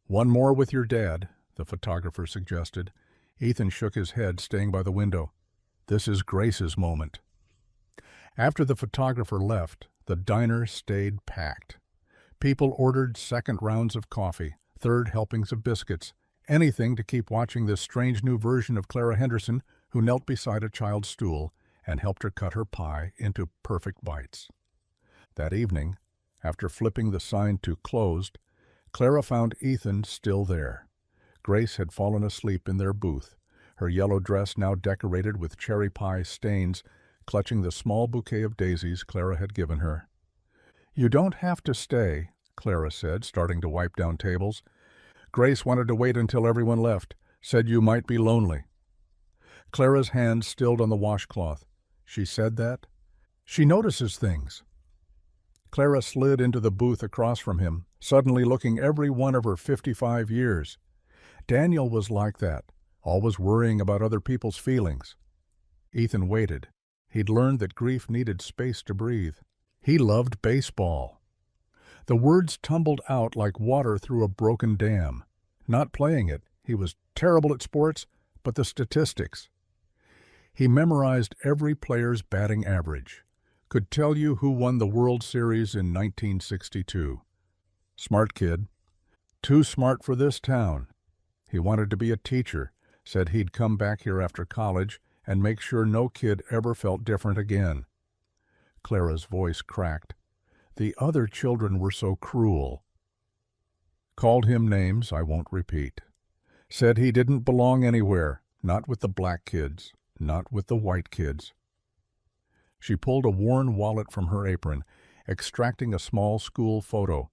"One more with your dad," the photographer suggested. Ethan shook his head, staying by the window. "This is Grace's moment." After the photographer left, the diner stayed packed. People ordered second rounds of coffee, third helpings of biscuits, anything to keep watching this strange new version of Clara Henderson, who knelt beside a child's stool and helped her cut her pie into perfect bites. That evening, after flipping the sign to "closed," Clara found Ethan still there. Grace had fallen asleep in their booth, her yellow dress now decorated with cherry pie stains, clutching the small bouquet of daisies Clara had given her. "You don't have to stay," Clara said, starting to wipe down tables. "Grace wanted to wait until everyone left, said you might be lonely." Clara's hand stilled on the washcloth. "She said that? She notices things." Clara slid into the booth across from him, suddenly looking every one of her 55 years. Daniel was like that, always worrying about other people's feelings. Ethan waited. He'd learned that grief needed space to breathe. He loved baseball. The words tumbled out like water through a broken dam. Not playing it, he was terrible at sports, but the statistics. He memorized every player's batting average, could tell you who won the World Series in 1962. Smart kid. Too smart for this town. He wanted to be a teacher, said he'd come back here after college and make sure no kid ever felt different again. Clara's voice cracked. The other children were so cruel. Called him names I won't repeat. Said he didn't belong anywhere, not with the black kids, not with the white kids. She pulled a worn wallet from her apron, extracting a small school photo.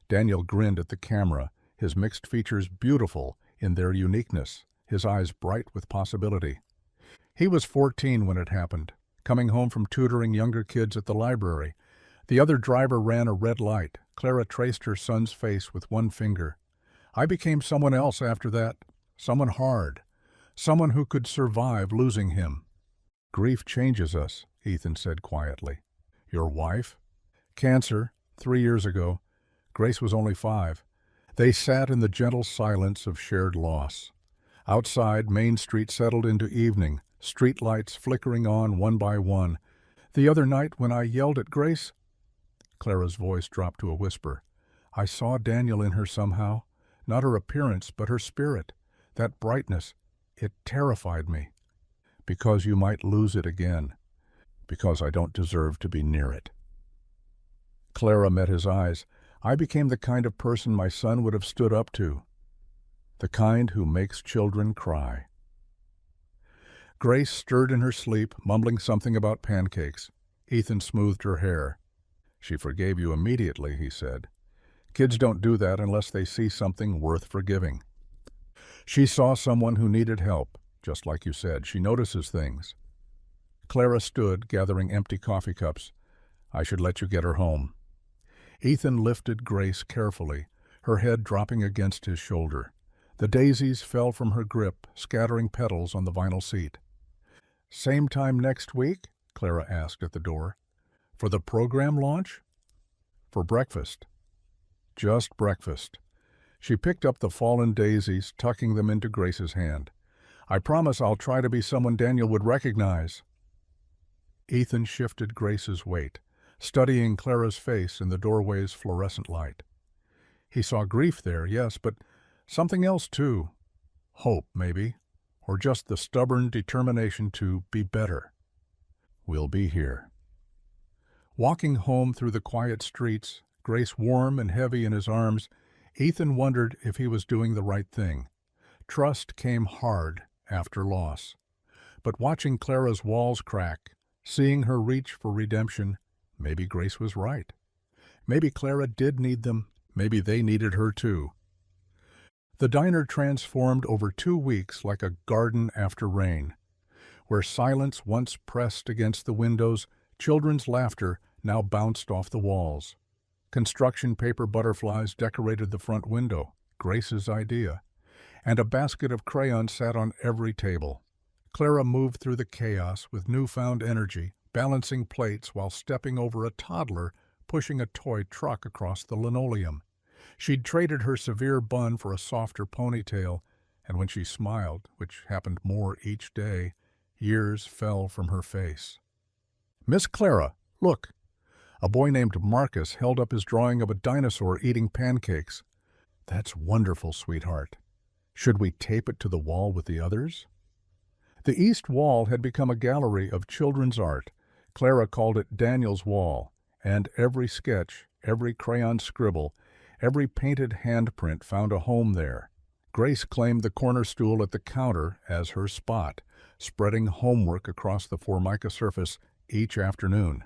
Daniel grinned at the camera, his mixed features beautiful in their uniqueness, his eyes bright with possibility. He was 14 when it happened, coming home from tutoring younger kids at the library. The other driver ran a red light. Clara traced her son's face with one finger. "I became someone else after that, someone hard, someone who could survive losing him." "Grief changes us," Ethan said quietly. "Your wife?" "Cancer, 3 years ago. Grace was only 5. They sat in the gentle silence of shared loss. Outside, Main Street settled into evening, street lights flickering on one by one. The other night when I yelled at Grace, Clara's voice dropped to a whisper, I saw Daniel in her somehow, not her appearance, but her spirit, that brightness. It terrified me. Because you might lose it again. Because I don't deserve to be near it. Clara met his eyes. I became the kind of person my son would have stood up to. The kind who makes children cry. Grace stirred in her sleep, mumbling something about pancakes. Ethan smoothed her hair. She forgave you immediately, he said. Kids don't do that unless they see something worth forgiving. She saw someone who needed help, just like you said. She notices things. Clara stood, gathering empty coffee cups. I should let you get her home. Ethan lifted Grace carefully, her head dropping against his shoulder. The daisies fell from her grip, scattering petals on the vinyl seat. Same time next week? Clara asked at the door. For the program launch? For breakfast. Just breakfast. She picked up the fallen daisies, tucking them into Grace's hand. I promise I'll try to be someone Daniel would recognize. Ethan shifted Grace's weight, studying Clara's face in the doorway's fluorescent light. He saw grief there, yes, but something else too. Hope, maybe, or just the stubborn determination to be better. We'll be here. Walking home through the quiet streets, Grace warm and heavy in his arms, Ethan wondered if he was doing the right thing. Trust came hard after loss. But watching Clara's walls crack, seeing her reach for redemption, maybe Grace was right. Maybe Clara did need them. Maybe they needed her too. The diner transformed over 2 weeks like a garden after rain. Where silence once pressed against the windows, children's laughter now bounced off the walls. Construction paper butterflies decorated the front window, Grace's idea, and a basket of crayons sat on every table. Clara moved through the chaos with newfound energy, balancing plates while stepping over a toddler pushing a toy truck across the linoleum. She'd traded her severe bun for a softer ponytail, and when she smiled, which happened more each day, years fell from her face. "Miss Clara, look!" A boy named Marcus held up his drawing of a dinosaur eating pancakes. "That's wonderful, sweetheart. Should we tape it to the wall with the others?" The east wall had become a gallery of children's art. Clara called it Daniel's Wall, and every sketch, every crayon scribble, every painted handprint found a home there. Grace claimed the corner stool at the counter as her spot, spreading homework across the Formica surface each afternoon.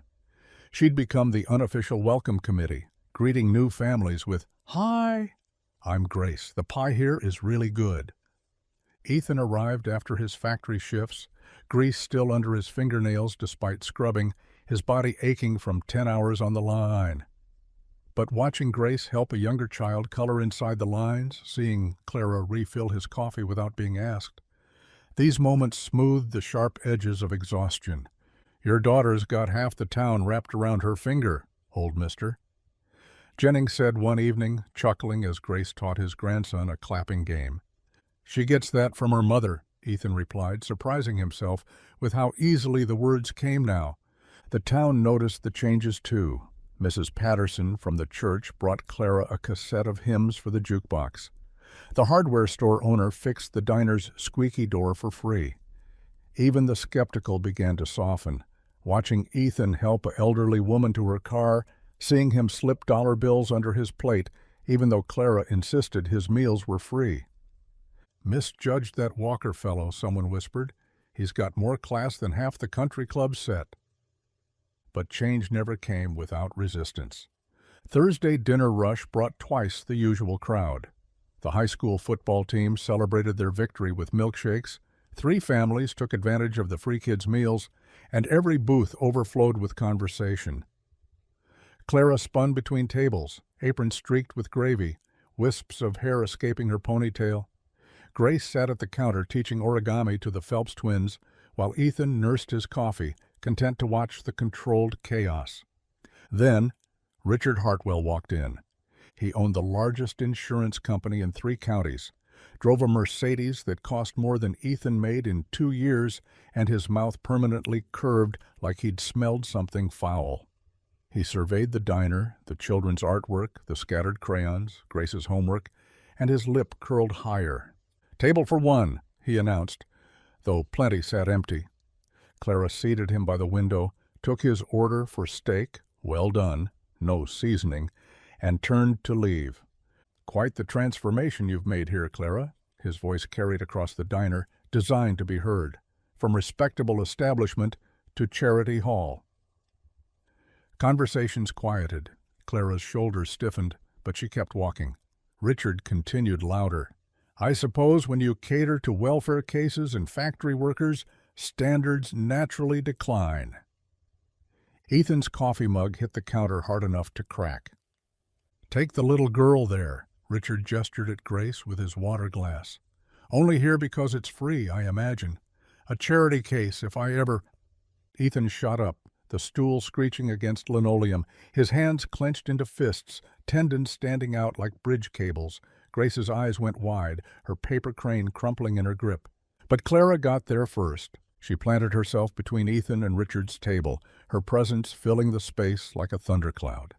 She'd become the unofficial welcome committee, greeting new families with, "Hi, I'm Grace. The pie here is really good." Ethan arrived after his factory shifts, grease still under his fingernails despite scrubbing, his body aching from 10 hours on the line. But watching Grace help a younger child color inside the lines, seeing Clara refill his coffee without being asked, these moments smoothed the sharp edges of exhaustion. "Your daughter's got half the town wrapped around her finger, old mister," Jennings said one evening, chuckling as Grace taught his grandson a clapping game. "She gets that from her mother," Ethan replied, surprising himself with how easily the words came now. The town noticed the changes too. Mrs. Patterson from the church brought Clara a cassette of hymns for the jukebox. The hardware store owner fixed the diner's squeaky door for free. Even the skeptical began to soften, watching Ethan help an elderly woman to her car, seeing him slip dollar bills under his plate, even though Clara insisted his meals were free. "Misjudged that Walker fellow," someone whispered. "He's got more class than half the country club set." But change never came without resistance. Thursday dinner rush brought twice the usual crowd. The high school football team celebrated their victory with milkshakes, 3 families took advantage of the free kids' meals, and every booth overflowed with conversation. Clara spun between tables, apron streaked with gravy, wisps of hair escaping her ponytail. Grace sat at the counter teaching origami to the Phelps twins, while Ethan nursed his coffee, content to watch the controlled chaos. Then, Richard Hartwell walked in. He owned the largest insurance company in 3 counties, drove a Mercedes that cost more than Ethan made in 2 years, and his mouth permanently curved like he'd smelled something foul. He surveyed the diner, the children's artwork, the scattered crayons, Grace's homework, and his lip curled higher. "Table for 1, he announced, though plenty sat empty. Clara seated him by the window, took his order for steak, well done, no seasoning, and turned to leave. "Quite the transformation you've made here, Clara," his voice carried across the diner, designed to be heard, "from respectable establishment to charity hall." Conversations quieted. Clara's shoulders stiffened, but she kept walking. Richard continued louder. "I suppose when you cater to welfare cases and factory workers, standards naturally decline." Ethan's coffee mug hit the counter hard enough to crack. "Take the little girl there," Richard gestured at Grace with his water glass. "Only here because it's free, I imagine. A charity case if I ever—" Ethan shot up, the stool screeching against linoleum, his hands clenched into fists, tendons standing out like bridge cables. Grace's eyes went wide, her paper crane crumpling in her grip. But Clara got there first. She planted herself between Ethan and Richard's table, her presence filling the space like a thundercloud.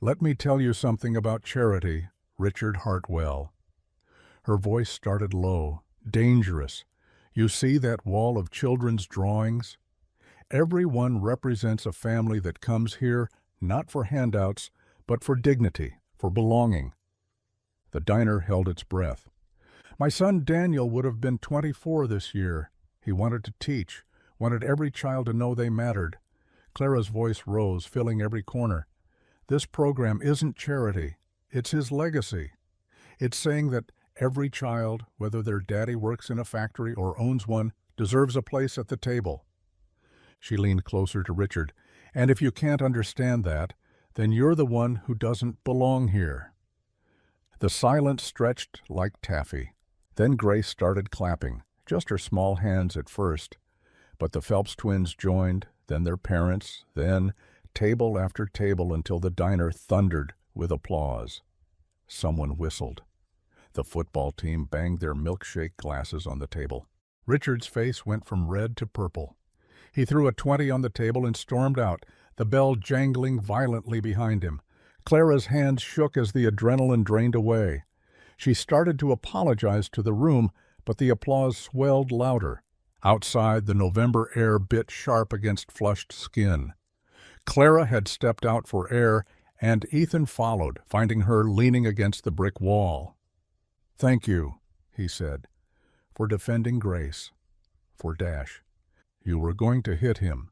"Let me tell you something about charity, Richard Hartwell." Her voice started low, dangerous. "You see that wall of children's drawings? Every one represents a family that comes here not for handouts, but for dignity, for belonging." The diner held its breath. "My son Daniel would have been 24 this year. He wanted to teach, wanted every child to know they mattered." Clara's voice rose, filling every corner. "This program isn't charity. It's his legacy. It's saying that every child, whether their daddy works in a factory or owns one, deserves a place at the table." She leaned closer to Richard. "And if you can't understand that, then you're the one who doesn't belong here." The silence stretched like taffy. Then Grace started clapping, just her small hands at first. But the Phelps twins joined, then their parents, then table after table until the diner thundered with applause. Someone whistled. The football team banged their milkshake glasses on the table. Richard's face went from red to purple. He threw a 20 on the table and stormed out, the bell jangling violently behind him. Clara's hands shook as the adrenaline drained away. She started to apologize to the room, but the applause swelled louder. Outside, the November air bit sharp against flushed skin. Clara had stepped out for air, and Ethan followed, finding her leaning against the brick wall. "Thank you," he said, "for defending Grace. For Dash. You were going to hit him.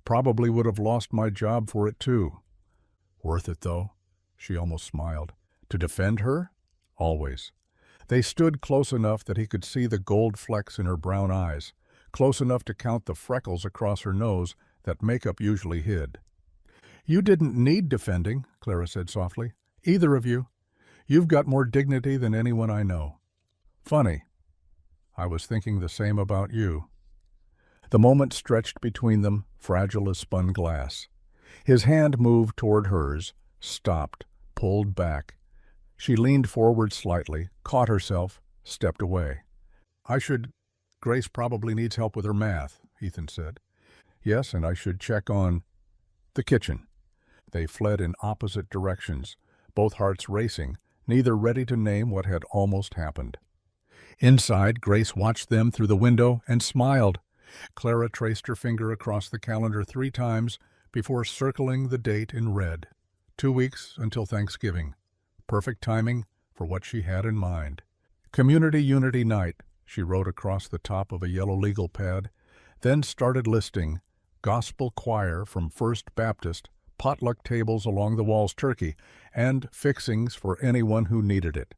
Probably would have lost my job for it, too. Worth it, though," she almost smiled. "To defend her? Always." They stood close enough that he could see the gold flecks in her brown eyes, close enough to count the freckles across her nose that makeup usually hid. "You didn't need defending," Clara said softly. "Either of you. You've got more dignity than anyone I know." "Funny. I was thinking the same about you." The moment stretched between them, fragile as spun glass. His hand moved toward hers, stopped, pulled back. She leaned forward slightly, caught herself, stepped away. Grace probably needs help with her math," Ethan said. "Yes, and I should check on the kitchen." They fled in opposite directions, both hearts racing, neither ready to name what had almost happened. Inside, Grace watched them through the window and smiled. Clara traced her finger across the calendar 3 times before circling the date in red. 2 weeks until Thanksgiving. Perfect timing for what she had in mind. "Community Unity Night," she wrote across the top of a yellow legal pad, then started listing gospel choir from First Baptist, potluck tables along the wall's turkey, and fixings for anyone who needed it.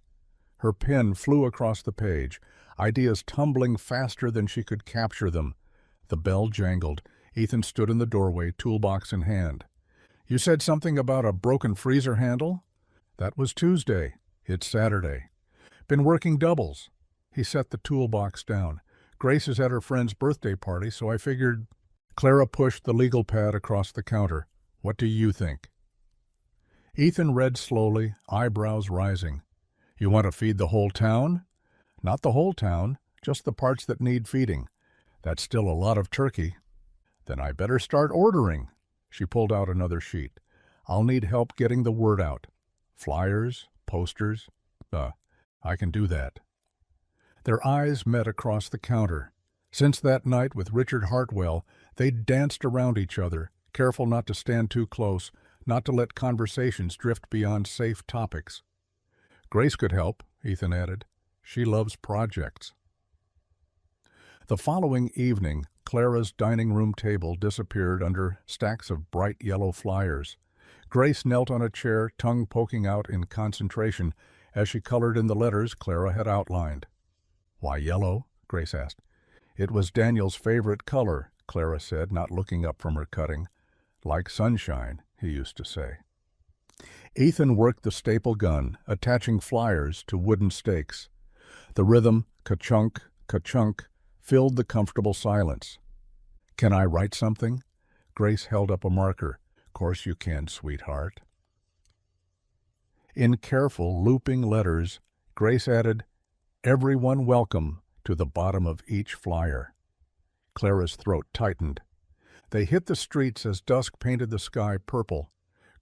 Her pen flew across the page, ideas tumbling faster than she could capture them. The bell jangled. Ethan stood in the doorway, toolbox in hand. "You said something about a broken freezer handle?" "That was Tuesday. It's Saturday. Been working doubles." He set the toolbox down. "Grace is at her friend's birthday party, so I figured—" Clara pushed the legal pad across the counter. "What do you think?" Ethan read slowly, eyebrows rising. "You want to feed the whole town?" "Not the whole town, just the parts that need feeding. That's still a lot of turkey." "Then I better start ordering." She pulled out another sheet. "I'll need help getting the word out. Flyers, posters. I can do that." Their eyes met across the counter. Since that night with Richard Hartwell, they'd danced around each other, careful not to stand too close, not to let conversations drift beyond safe topics. "Grace could help," Ethan added. "She loves projects." The following evening, Clara's dining room table disappeared under stacks of bright yellow flyers. Grace knelt on a chair, tongue poking out in concentration, as she colored in the letters Clara had outlined. "Why yellow?" Grace asked. "It was Daniel's favorite color," Clara said, not looking up from her cutting. "Like sunshine," he used to say. Ethan worked the staple gun, attaching flyers to wooden stakes. The rhythm, ka-chunk, ka-chunk, filled the comfortable silence. "Can I write something?" Grace held up a marker. "Course you can, sweetheart." In careful, looping letters, Grace added, "Everyone welcome," to the bottom of each flyer. Clara's throat tightened. They hit the streets as dusk painted the sky purple.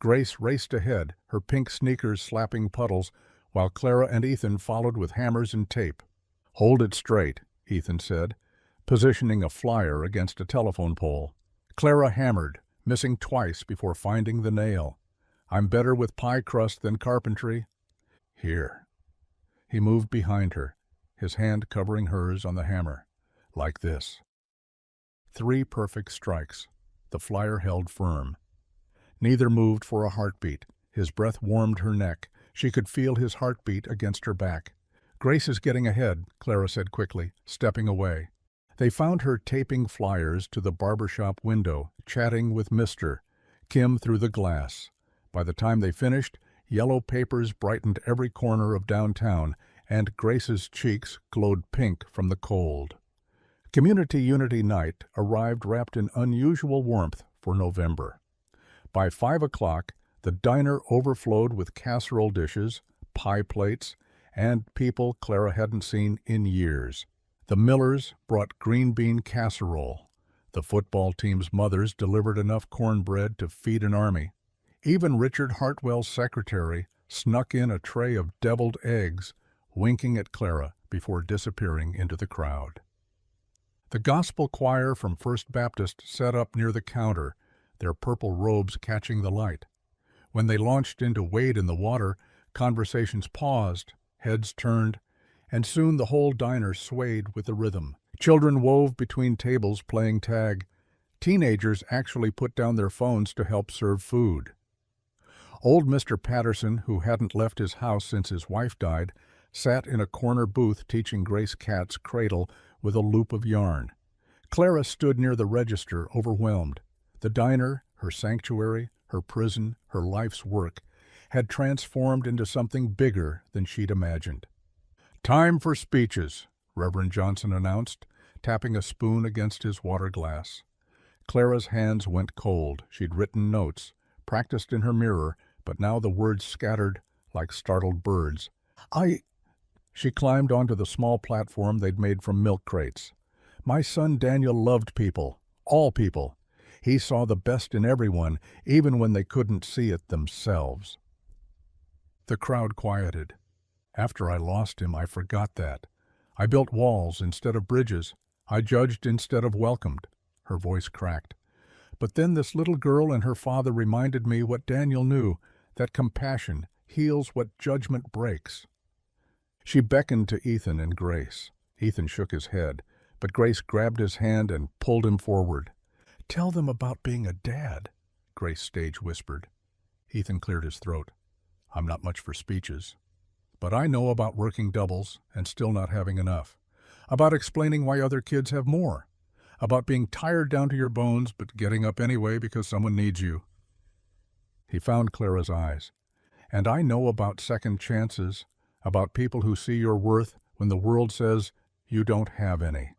Grace raced ahead, her pink sneakers slapping puddles, while Clara and Ethan followed with hammers and tape. "Hold it straight," Ethan said, positioning a flyer against a telephone pole. Clara hammered, missing twice before finding the nail. "I'm better with pie crust than carpentry." "Here." He moved behind her, his hand covering hers on the hammer. "Like this." 3 perfect strikes. The flyer held firm. Neither moved for a heartbeat. His breath warmed her neck. She could feel his heartbeat against her back. "Grace is getting ahead," Clara said quickly, stepping away. They found her taping flyers to the barbershop window, chatting with Mr. Kim through the glass. By the time they finished, yellow papers brightened every corner of downtown, and Grace's cheeks glowed pink from the cold. Community Unity Night arrived wrapped in unusual warmth for November. By 5 o'clock, the diner overflowed with casserole dishes, pie plates, and people Clara hadn't seen in years. The Millers brought green bean casserole. The football team's mothers delivered enough cornbread to feed an army. Even Richard Hartwell's secretary snuck in a tray of deviled eggs, winking at Clara before disappearing into the crowd. The gospel choir from First Baptist sat up near the counter, their purple robes catching the light. When they launched into Wade in the Water, conversations paused, heads turned, and soon the whole diner swayed with the rhythm. Children wove between tables playing tag. Teenagers actually put down their phones to help serve food. Old Mr. Patterson, who hadn't left his house since his wife died, sat in a corner booth teaching Grace Katz cradle with a loop of yarn. Clara stood near the register, overwhelmed. The diner, her sanctuary, her prison, her life's work, had transformed into something bigger than she'd imagined. "Time for speeches," Reverend Johnson announced, tapping a spoon against his water glass. Clara's hands went cold. She'd written notes, practiced in her mirror, but now the words scattered like startled birds. She climbed onto the small platform they'd made from milk crates. "My son Daniel loved people, all people. He saw the best in everyone, even when they couldn't see it themselves." The crowd quieted. "After I lost him, I forgot that. I built walls instead of bridges. I judged instead of welcomed." Her voice cracked. "But then this little girl and her father reminded me what Daniel knew, that compassion heals what judgment breaks." She beckoned to Ethan and Grace. Ethan shook his head, but Grace grabbed his hand and pulled him forward. "Tell them about being a dad," Grace stage whispered. Ethan cleared his throat. "I'm not much for speeches. But I know about working doubles and still not having enough. About explaining why other kids have more. About being tired down to your bones but getting up anyway because someone needs you." He found Clara's eyes. "And I know about second chances, about people who see your worth when the world says you don't have any.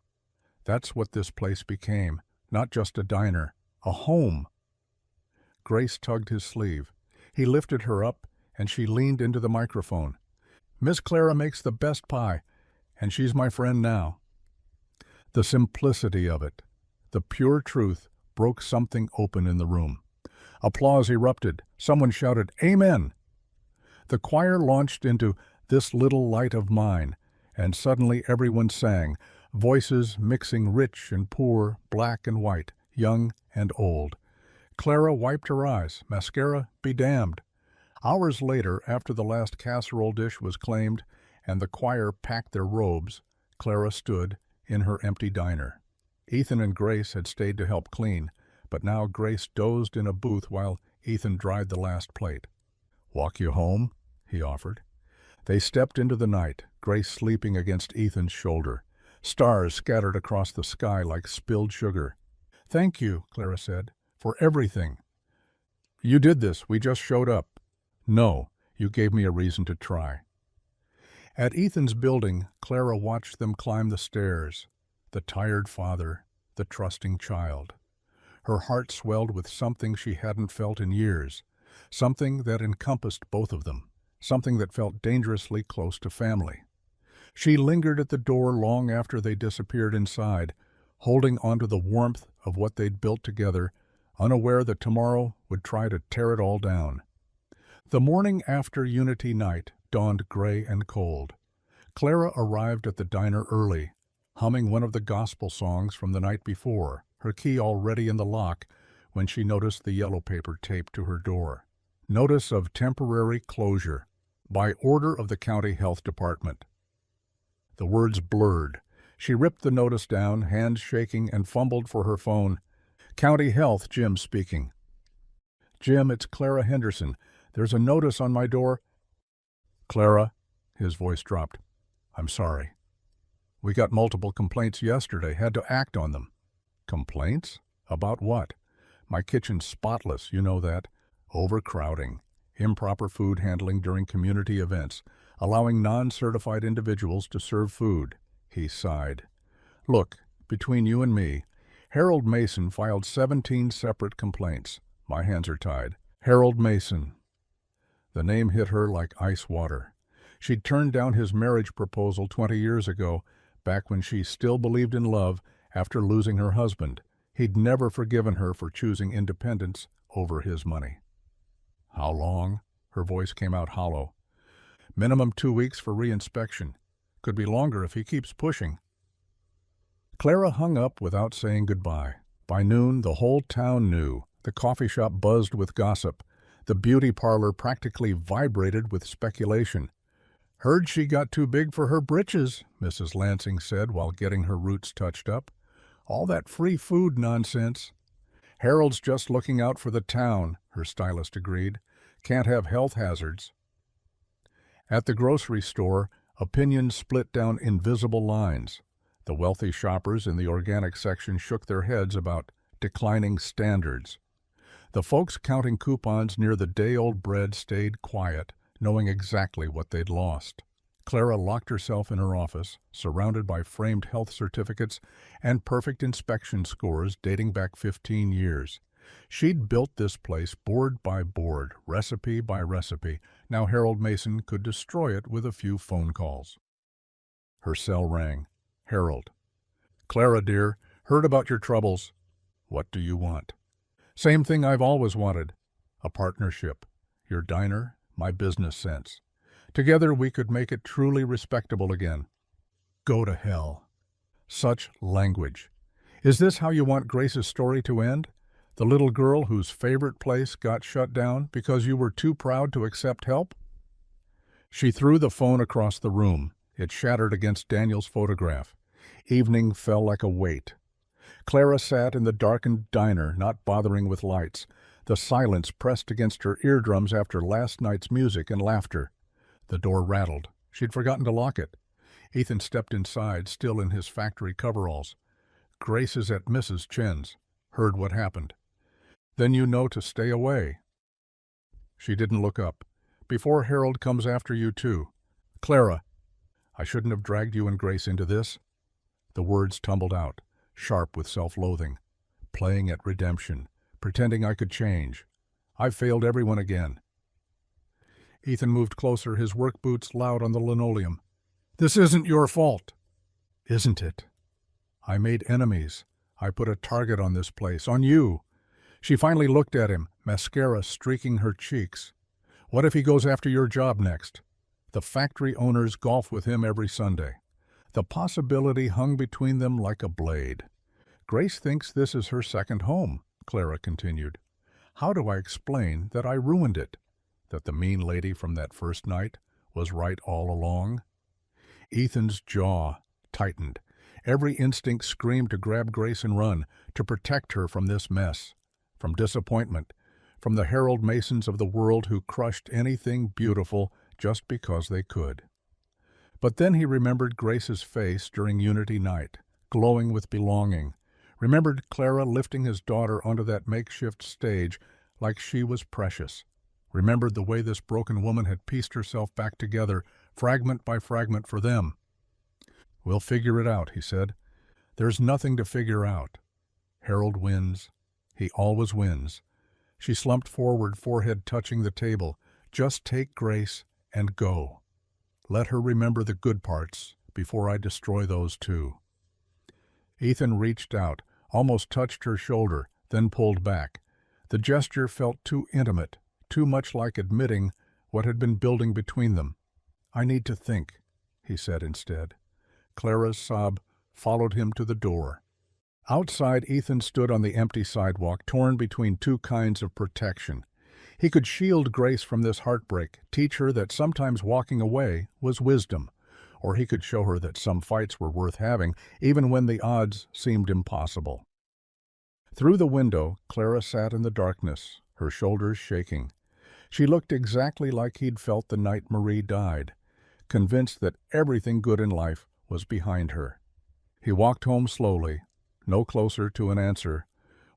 That's what this place became, not just a diner, a home." Grace tugged his sleeve. He lifted her up, and she leaned into the microphone. "Miss Clara makes the best pie, and she's my friend now." The simplicity of it, the pure truth, broke something open in the room. Applause erupted. Someone shouted, "Amen!" The choir launched into "This Little Light of Mine," and suddenly everyone sang, voices mixing rich and poor, black and white, young and old. Clara wiped her eyes. Mascara be damned. Hours later, after the last casserole dish was claimed and the choir packed their robes, Clara stood in her empty diner. Ethan and Grace had stayed to help clean, but now Grace dozed in a booth while Ethan dried the last plate. "Walk you home?" he offered. They stepped into the night, Grace sleeping against Ethan's shoulder. Stars scattered across the sky like spilled sugar. "Thank you," Clara said, "for everything." "You did this. We just showed up." "No, you gave me a reason to try." At Ethan's building, Clara watched them climb the stairs. The tired father, the trusting child. Her heart swelled with something she hadn't felt in years, something that encompassed both of them, something that felt dangerously close to family. She lingered at the door long after they disappeared inside, holding onto the warmth of what they'd built together, unaware that tomorrow would try to tear it all down. The morning after Unity Night dawned gray and cold. Clara arrived at the diner early, humming one of the gospel songs from the night before, her key already in the lock when she noticed the yellow paper taped to her door. Notice of temporary closure, by order of the county health department. The words blurred. She ripped the notice down, hands shaking, and fumbled for her phone. "County Health, Jim speaking." "Jim, it's Clara Henderson. There's a notice on my door." "Clara," his voice dropped. "I'm sorry. We got multiple complaints yesterday, had to act on them." "Complaints? About what?" "My kitchen's spotless, you know that. Overcrowding, improper food handling during community events, allowing non-certified individuals to serve food." He sighed. "Look, between you and me, Harold Mason filed 17 separate complaints. My hands are tied. Harold Mason. The name hit her like ice water. She'd turned down his marriage proposal 20 years ago, back when she still believed in love after losing her husband. He'd never forgiven her for choosing independence over his money. How long? Her voice came out hollow. Minimum 2 weeks for reinspection. Could be longer if he keeps pushing. Clara hung up without saying goodbye. By noon, the whole town knew. The coffee shop buzzed with gossip. The beauty parlor practically vibrated with speculation. "Heard she got too big for her britches," Mrs. Lansing said while getting her roots touched up. "All that free food nonsense." "Harold's just looking out for the town," her stylist agreed. "Can't have health hazards." At the grocery store, opinions split down invisible lines. The wealthy shoppers in the organic section shook their heads about declining standards. The folks counting coupons near the day-old bread stayed quiet, knowing exactly what they'd lost. Clara locked herself in her office, surrounded by framed health certificates and perfect inspection scores dating back 15 years. She'd built this place board by board, recipe by recipe. Now Harold Mason could destroy it with a few phone calls. Her cell rang. Harold. "Clara, dear, heard about your troubles. What do you want?" "Same thing I've always wanted. A partnership. Your diner, my business sense. Together we could make it truly respectable again." "Go to hell." Such language. Is this how you want Grace's story to end? The little girl whose favorite place got shut down because you were too proud to accept help? She threw the phone across the room. It shattered against Daniel's photograph. Evening fell like a weight. Clara sat in the darkened diner, not bothering with lights. The silence pressed against her eardrums after last night's music and laughter. The door rattled. She'd forgotten to lock it. Ethan stepped inside, still in his factory coveralls. "Grace is at Mrs. Chen's. Heard what happened." "Then you know to stay away." She didn't look up. "Before Harold comes after you, too. Clara, I shouldn't have dragged you and Grace into this." The words tumbled out, sharp with self-loathing. "Playing at redemption, pretending I could change. I've failed everyone again." Ethan moved closer, his work boots loud on the linoleum. "This isn't your fault." "Isn't it? I made enemies. I put a target on this place, on you." She finally looked at him, mascara streaking her cheeks. "What if he goes after your job next?" The factory owners golf with him every Sunday. The possibility hung between them like a blade. "Grace thinks this is her second home," Clara continued. "How do I explain that I ruined it? That the mean lady from that first night was right all along?" Ethan's jaw tightened. Every instinct screamed to grab Grace and run, to protect her from this mess, from disappointment, from the Harold Masons of the world who crushed anything beautiful just because they could. But then he remembered Grace's face during Unity Night, glowing with belonging, remembered Clara lifting his daughter onto that makeshift stage like she was precious, remembered the way this broken woman had pieced herself back together, fragment by fragment for them. "We'll figure it out," he said. "There's nothing to figure out. Harold wins. He always wins." She slumped forward, forehead touching the table. "Just take Grace and go. Let her remember the good parts before I destroy those too." Ethan reached out, almost touched her shoulder, then pulled back. The gesture felt too intimate, too much like admitting what had been building between them. "I need to think," he said instead. Clara's sob followed him to the door. Outside, Ethan stood on the empty sidewalk, torn between two kinds of protection. He could shield Grace from this heartbreak, teach her that sometimes walking away was wisdom, or he could show her that some fights were worth having, even when the odds seemed impossible. Through the window, Clara sat in the darkness, her shoulders shaking. She looked exactly like he'd felt the night Marie died, convinced that everything good in life was behind her. He walked home slowly, no closer to an answer,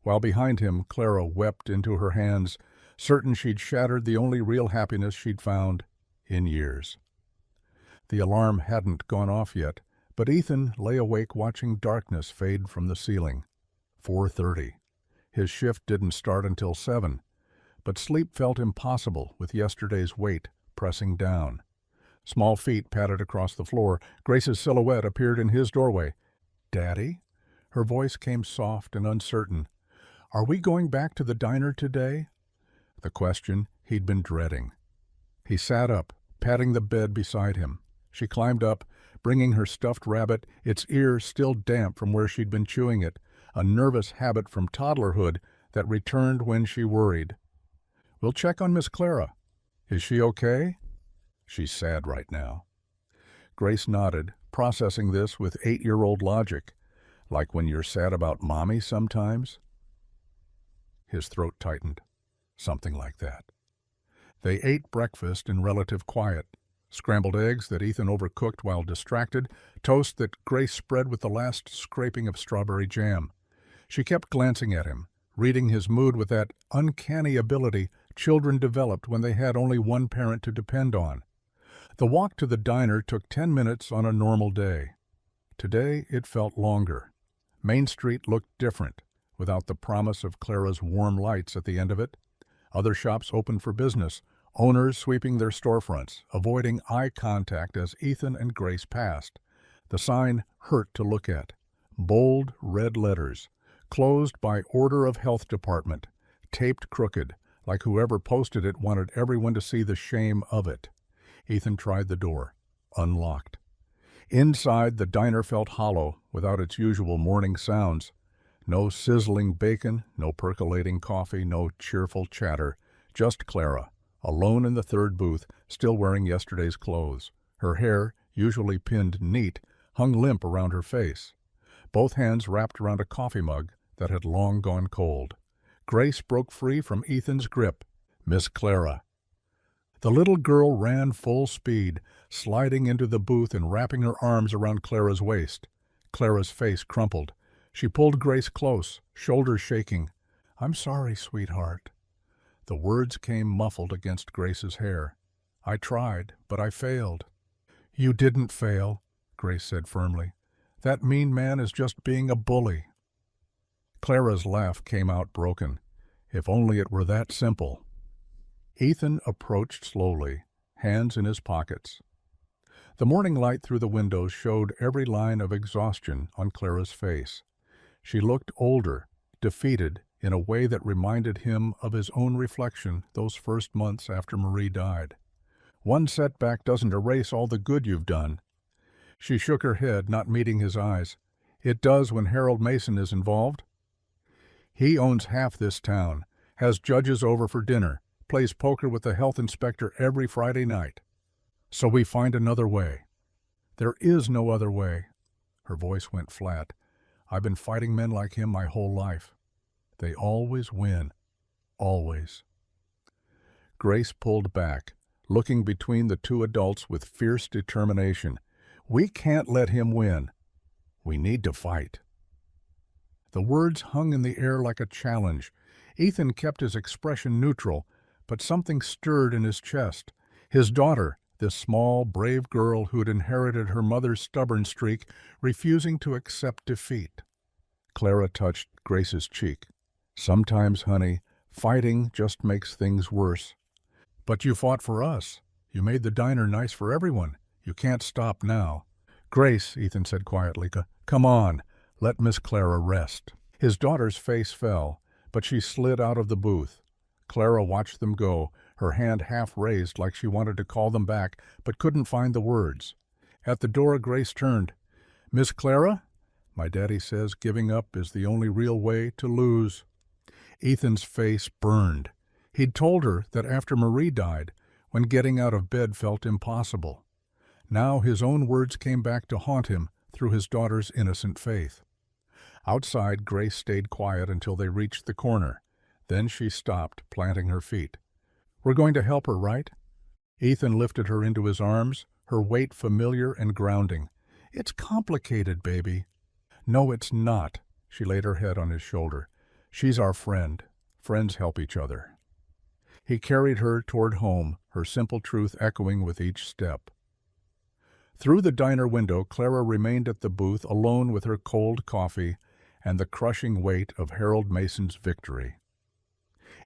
while behind him Clara wept into her hands, certain she'd shattered the only real happiness she'd found in years. The alarm hadn't gone off yet, but Ethan lay awake watching darkness fade from the ceiling. 4:30. His shift didn't start until 7, but sleep felt impossible with yesterday's weight pressing down. Small feet patted across the floor. Grace's silhouette appeared in his doorway. "Daddy?" Her voice came soft and uncertain. "Are we going back to the diner today?" The question he'd been dreading. He sat up, patting the bed beside him. She climbed up, bringing her stuffed rabbit, its ear still damp from where she'd been chewing it, a nervous habit from toddlerhood that returned when she worried. "We'll check on Miss Clara. Is she okay?" "She's sad right now." Grace nodded, processing this with 8-year-old logic. "Like when you're sad about Mommy sometimes?" His throat tightened. Something like that. They ate breakfast in relative quiet. Scrambled eggs that Ethan overcooked while distracted, toast that Grace spread with the last scraping of strawberry jam. She kept glancing at him, reading his mood with that uncanny ability children developed when they had only one parent to depend on. The walk to the diner took 10 minutes on a normal day. Today it felt longer. Main Street looked different, without the promise of Clara's warm lights at the end of it. Other shops opened for business, owners sweeping their storefronts, avoiding eye contact as Ethan and Grace passed. The sign hurt to look at. Bold red letters, closed by order of health department, taped crooked, like whoever posted it wanted everyone to see the shame of it. Ethan tried the door. Unlocked. Inside, the diner felt hollow, without its usual morning sounds. No sizzling bacon, no percolating coffee, no cheerful chatter. Just Clara, alone in the third booth, still wearing yesterday's clothes. Her hair, usually pinned neat, hung limp around her face. Both hands wrapped around a coffee mug that had long gone cold. Grace broke free from Ethan's grip. "Miss Clara." The little girl ran full speed, sliding into the booth and wrapping her arms around Clara's waist. Clara's face crumpled. She pulled Grace close, shoulders shaking. "I'm sorry, sweetheart." The words came muffled against Grace's hair. "I tried, but I failed." "You didn't fail," Grace said firmly. "That mean man is just being a bully." Clara's laugh came out broken. If only it were that simple. Ethan approached slowly, hands in his pockets. The morning light through the windows showed every line of exhaustion on Clara's face. She looked older, defeated in a way that reminded him of his own reflection those first months after Marie died. "One setback doesn't erase all the good you've done." She shook her head, not meeting his eyes. "It does when Harold Mason is involved. He owns half this town, has judges over for dinner, plays poker with the health inspector every Friday night. So we find another way." "There is no other way." Her voice went flat. "I've been fighting men like him my whole life. They always win. Always." Grace pulled back, looking between the two adults with fierce determination. "We can't let him win. We need to fight." The words hung in the air like a challenge. Ethan kept his expression neutral, but something stirred in his chest. His daughter, this small, brave girl who'd inherited her mother's stubborn streak, refusing to accept defeat. Clara touched Grace's cheek. "Sometimes, honey, fighting just makes things worse." "But you fought for us. You made the diner nice for everyone. You can't stop now." "Grace," Ethan said quietly, "come on. Let Miss Clara rest." His daughter's face fell, but she slid out of the booth. Clara watched them go, her hand half raised like she wanted to call them back, but couldn't find the words. At the door, Grace turned. "Miss Clara? My daddy says giving up is the only real way to lose." Ethan's face burned. He'd told her that after Marie died, when getting out of bed felt impossible. Now his own words came back to haunt him through his daughter's innocent faith. Outside, Grace stayed quiet until they reached the corner. Then she stopped, planting her feet. "We're going to help her, right?" Ethan lifted her into his arms, her weight familiar and grounding. "It's complicated, baby." "No, it's not." She laid her head on his shoulder. "She's our friend. Friends help each other." He carried her toward home, her simple truth echoing with each step. Through the diner window, Clara remained at the booth alone with her cold coffee, and the crushing weight of Harold Mason's victory.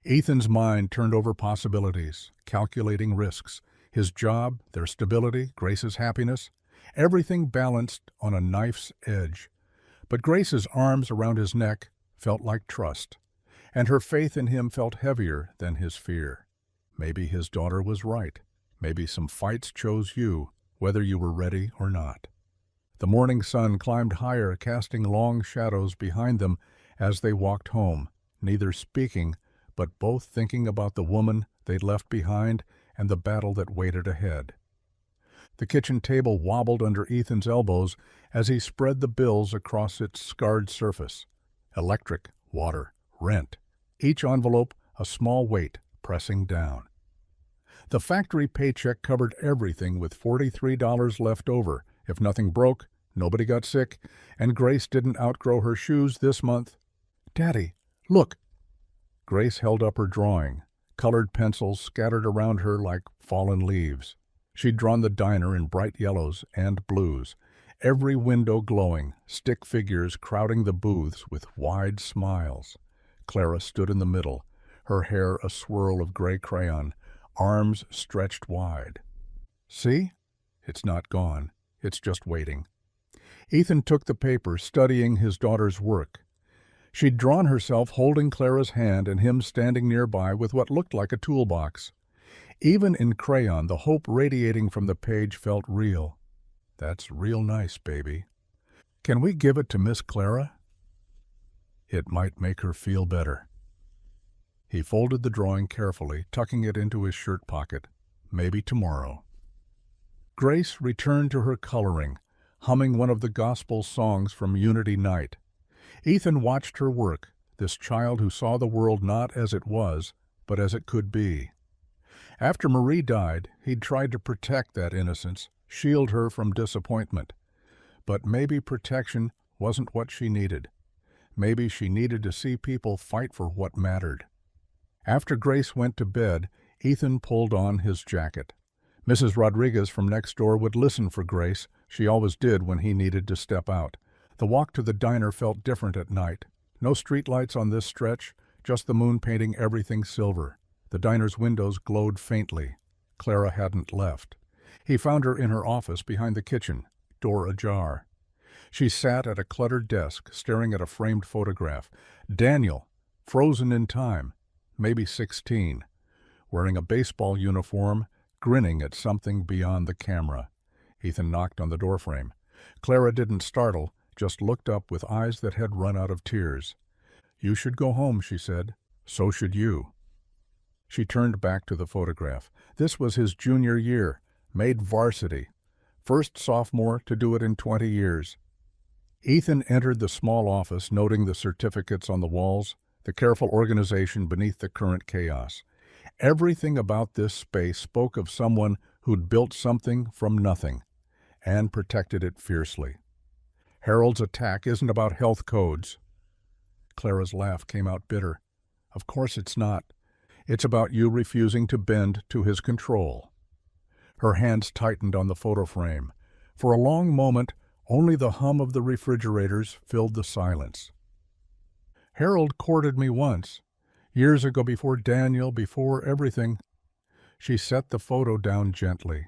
Ethan's mind turned over possibilities, calculating risks. His job, their stability, Grace's happiness, everything balanced on a knife's edge. But Grace's arms around his neck felt like trust, and her faith in him felt heavier than his fear. Maybe his daughter was right. Maybe some fights chose you, whether you were ready or not. The morning sun climbed higher, casting long shadows behind them as they walked home, neither speaking, but both thinking about the woman they'd left behind and the battle that waited ahead. The kitchen table wobbled under Ethan's elbows as he spread the bills across its scarred surface. Electric, water, rent. Each envelope a small weight pressing down. The factory paycheck covered everything with $43 left over. If nothing broke, nobody got sick, and Grace didn't outgrow her shoes this month. "Daddy, look!" Grace held up her drawing, colored pencils scattered around her like fallen leaves. She'd drawn the diner in bright yellows and blues, every window glowing, stick figures crowding the booths with wide smiles. Clara stood in the middle, her hair a swirl of gray crayon, arms stretched wide. "See? It's not gone. It's just waiting." Ethan took the paper, studying his daughter's work. She'd drawn herself holding Clara's hand and him standing nearby with what looked like a toolbox. Even in crayon, the hope radiating from the page felt real. "That's real nice, baby. Can we give it to Miss Clara? It might make her feel better." He folded the drawing carefully, tucking it into his shirt pocket. Maybe tomorrow. Grace returned to her coloring, humming one of the gospel songs from Unity Night. Ethan watched her work, this child who saw the world not as it was, but as it could be. After Marie died, he'd tried to protect that innocence, shield her from disappointment. But maybe protection wasn't what she needed. Maybe she needed to see people fight for what mattered. After Grace went to bed, Ethan pulled on his jacket. Mrs. Rodriguez from next door would listen for Grace. She always did when he needed to step out. The walk to the diner felt different at night. No streetlights on this stretch, just the moon painting everything silver. The diner's windows glowed faintly. Clara hadn't left. He found her in her office behind the kitchen, door ajar. She sat at a cluttered desk, staring at a framed photograph. Daniel, frozen in time, maybe 16, wearing a baseball uniform, grinning at something beyond the camera. Ethan knocked on the doorframe. Clara didn't startle, just looked up with eyes that had run out of tears. "You should go home," she said. "So should you." She turned back to the photograph. This was his junior year, made varsity. First sophomore to do it in 20 years. Ethan entered the small office, noting the certificates on the walls, the careful organization beneath the current chaos. Everything about this space spoke of someone who'd built something from nothing and protected it fiercely. Harold's attack isn't about health codes. Clara's laugh came out bitter. "Of course it's not. It's about you refusing to bend to his control." Her hands tightened on the photo frame. For a long moment, only the hum of the refrigerators filled the silence. "Harold courted me once. Years ago, before Daniel, before everything." She set the photo down gently.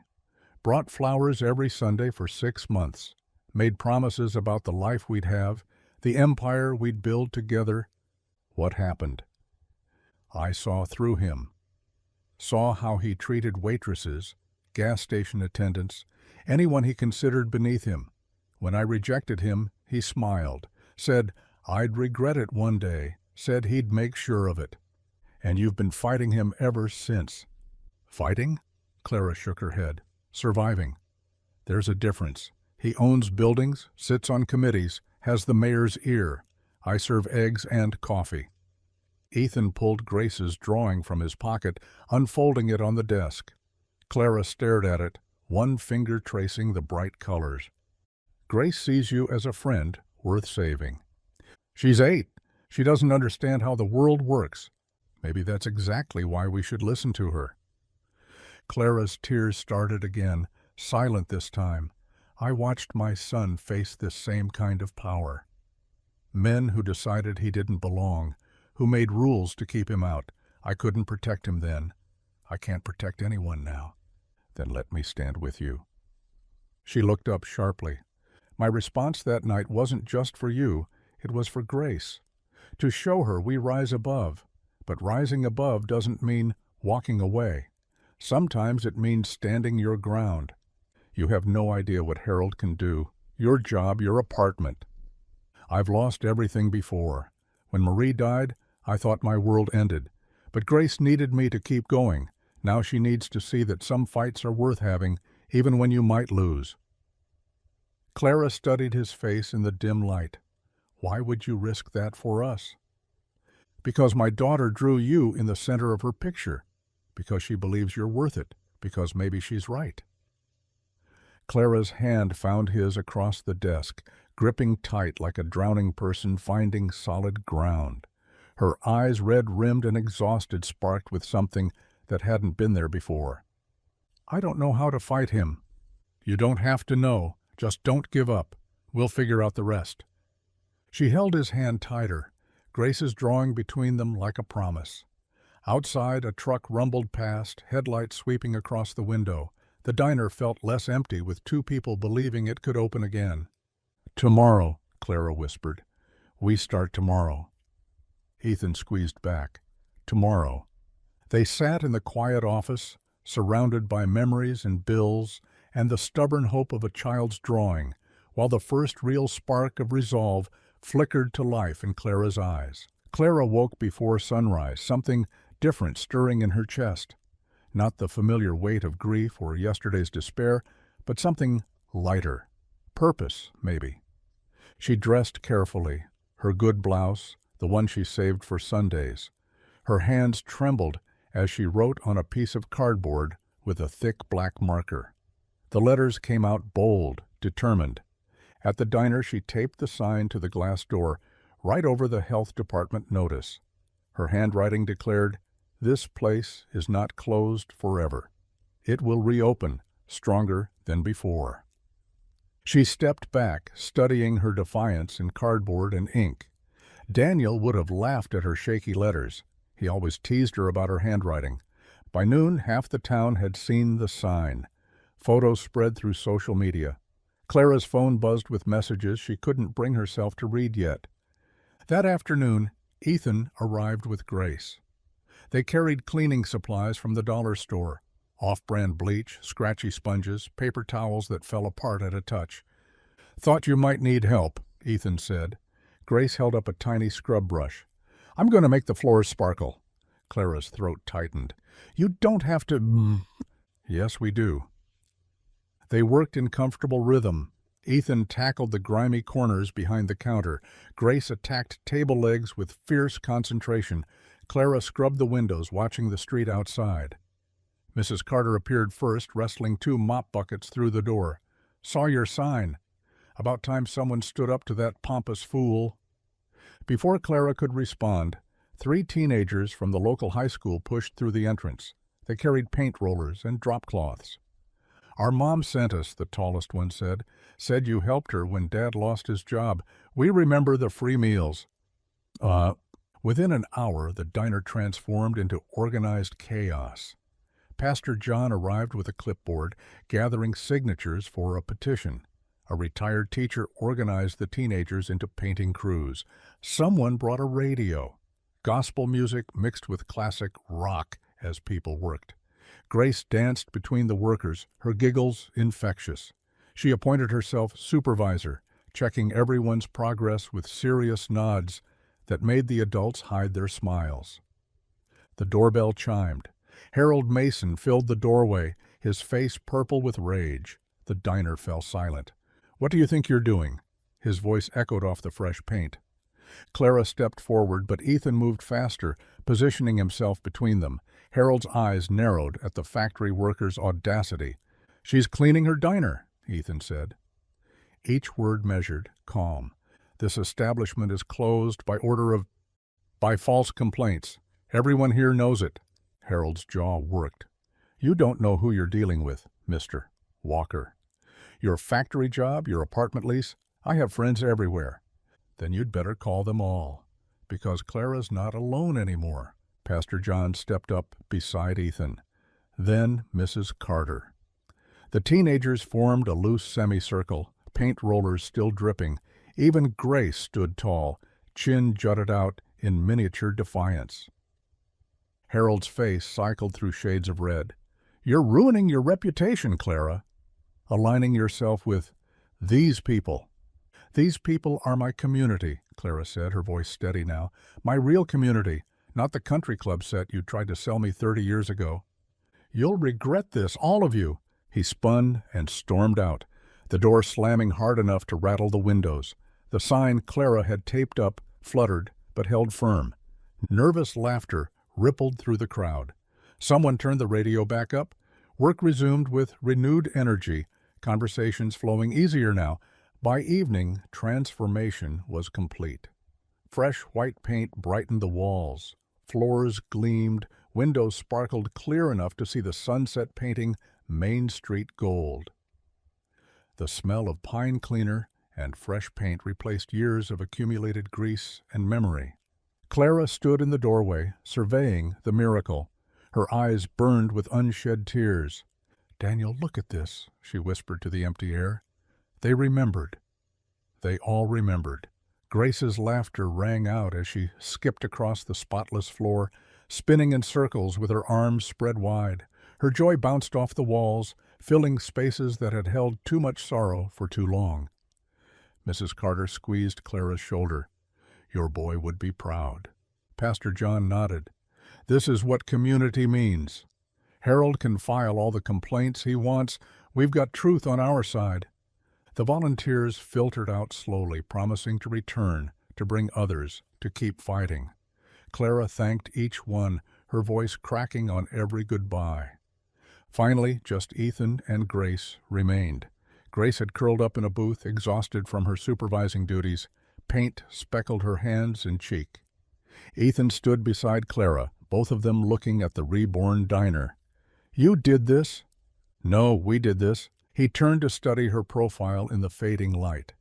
"Brought flowers every Sunday for 6 months. Made promises about the life we'd have, the empire we'd build together." What happened? I saw through him. Saw how he treated waitresses, gas station attendants, anyone he considered beneath him. When I rejected him, he smiled, said I'd regret it one day, said he'd make sure of it. And you've been fighting him ever since. Fighting? Clara shook her head. Surviving. There's a difference. He owns buildings, sits on committees, has the mayor's ear. I serve eggs and coffee. Ethan pulled Grace's drawing from his pocket, unfolding it on the desk. Clara stared at it, one finger tracing the bright colors. Grace sees you as a friend worth saving. She's 8. She doesn't understand how the world works. Maybe that's exactly why we should listen to her. Clara's tears started again, silent this time. I watched my son face this same kind of power. Men who decided he didn't belong, who made rules to keep him out. I couldn't protect him then. I can't protect anyone now. Then let me stand with you." She looked up sharply. "My response that night wasn't just for you, it was for Grace. To show her we rise above. But rising above doesn't mean walking away. Sometimes it means standing your ground. You have no idea what Harold can do. Your job, your apartment. I've lost everything before. When Marie died, I thought my world ended. But Grace needed me to keep going. Now she needs to see that some fights are worth having, even when you might lose." Clara studied his face in the dim light. "Why would you risk that for us?" "Because my daughter drew you in the center of her picture. Because she believes you're worth it. Because maybe she's right." Clara's hand found his across the desk, gripping tight like a drowning person finding solid ground. Her eyes, red-rimmed and exhausted, sparked with something that hadn't been there before. "I don't know how to fight him." "You don't have to know. Just don't give up. We'll figure out the rest." She held his hand tighter, Grace's drawing between them like a promise. Outside, a truck rumbled past, headlights sweeping across the window. The diner felt less empty with two people believing it could open again. "Tomorrow," Clara whispered. "We start tomorrow." Ethan squeezed back. "Tomorrow." They sat in the quiet office, surrounded by memories and bills and the stubborn hope of a child's drawing, while the first real spark of resolve flickered to life in Clara's eyes. Clara woke before sunrise, something different stirring in her chest. Not the familiar weight of grief or yesterday's despair, but something lighter. Purpose, maybe. She dressed carefully, her good blouse, the one she saved for Sundays. Her hands trembled as she wrote on a piece of cardboard with a thick black marker. The letters came out bold, determined. At the diner, she taped the sign to the glass door, right over the health department notice. Her handwriting declared, "This place is not closed forever. It will reopen, stronger than before." She stepped back, studying her defiance in cardboard and ink. Daniel would have laughed at her shaky letters. He always teased her about her handwriting. By noon, half the town had seen the sign. Photos spread through social media. Clara's phone buzzed with messages she couldn't bring herself to read yet. That afternoon, Ethan arrived with Grace. They carried cleaning supplies from the dollar store. Off-brand bleach, scratchy sponges, paper towels that fell apart at a touch. "Thought you might need help," Ethan said. Grace held up a tiny scrub brush. "I'm going to make the floors sparkle." Clara's throat tightened. "You don't have to—" "Yes, we do." They worked in comfortable rhythm. Ethan tackled the grimy corners behind the counter. Grace attacked table legs with fierce concentration. Clara scrubbed the windows, watching the street outside. Mrs. Carter appeared first, wrestling 2 mop buckets through the door. "Saw your sign. About time someone stood up to that pompous fool." Before Clara could respond, 3 teenagers from the local high school pushed through the entrance. They carried paint rollers and drop cloths. "Our mom sent us," the tallest one said. "Said you helped her when Dad lost his job. We remember the free meals." Within an hour, the diner transformed into organized chaos. Pastor John arrived with a clipboard, gathering signatures for a petition. A retired teacher organized the teenagers into painting crews. Someone brought a radio. Gospel music mixed with classic rock as people worked. Grace danced between the workers, her giggles infectious. She appointed herself supervisor, checking everyone's progress with serious nods that made the adults hide their smiles. The doorbell chimed. Harold Mason filled the doorway, his face purple with rage. The diner fell silent. "What do you think you're doing?" His voice echoed off the fresh paint. Clara stepped forward, but Ethan moved faster, positioning himself between them. Harold's eyes narrowed at the factory worker's audacity. "She's cleaning her diner," Ethan said. Each word measured, calm. "This establishment is closed by false complaints. Everyone here knows it." Harold's jaw worked. "You don't know who you're dealing with, Mr. Walker. Your factory job, your apartment lease, I have friends everywhere. Then you'd better call them all, because Clara's not alone anymore. Pastor John stepped up beside Ethan. Then Mrs. Carter. The teenagers formed a loose semicircle, paint rollers still dripping. Even Grace stood tall, chin jutted out in miniature defiance. Harold's face cycled through shades of red. "You're ruining your reputation, Clara. Aligning yourself with these people." "These people are my community," Clara said, her voice steady now. "My real community, not the country club set you tried to sell me 30 years ago. You'll regret this, all of you." He spun and stormed out, the door slamming hard enough to rattle the windows. The sign Clara had taped up fluttered but held firm. Nervous laughter rippled through the crowd. Someone turned the radio back up. Work resumed with renewed energy, conversations flowing easier now. By evening, transformation was complete. Fresh white paint brightened the walls. Floors gleamed, windows sparkled clear enough to see the sunset painting Main Street gold. The smell of pine cleaner and fresh paint replaced years of accumulated grease and memory. Clara stood in the doorway, surveying the miracle. Her eyes burned with unshed tears. "Daniel, look at this," she whispered to the empty air. They remembered. They all remembered. Grace's laughter rang out as she skipped across the spotless floor, spinning in circles with her arms spread wide. Her joy bounced off the walls, filling spaces that had held too much sorrow for too long. Mrs. Carter squeezed Clara's shoulder. "Your boy would be proud." Pastor John nodded. "This is what community means. Harold can file all the complaints he wants. We've got truth on our side." The volunteers filtered out slowly, promising to return, to bring others, to keep fighting. Clara thanked each one, her voice cracking on every goodbye. Finally, just Ethan and Grace remained. Grace had curled up in a booth, exhausted from her supervising duties. Paint speckled her hands and cheek. Ethan stood beside Clara, both of them looking at the reborn diner. "You did this?" "No, we did this." He turned to study her profile in the fading light.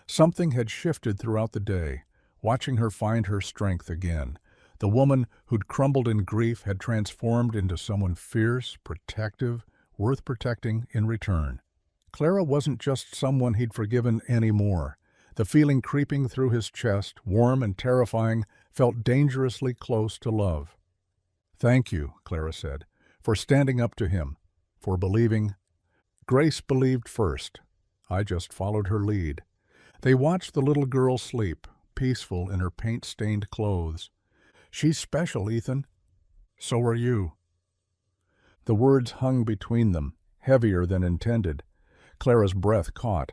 Something had shifted throughout the day, watching her find her strength again. The woman who'd crumbled in grief had transformed into someone fierce, protective, worth protecting in return. Clara wasn't just someone he'd forgiven anymore. The feeling creeping through his chest, warm and terrifying, felt dangerously close to love. "Thank you," Clara said, "for standing up to him, for believing." Grace believed first. I just followed her lead. They watched the little girl sleep, peaceful in her paint-stained clothes. "She's special, Ethan." "So are you." The words hung between them, heavier than intended. Clara's breath caught,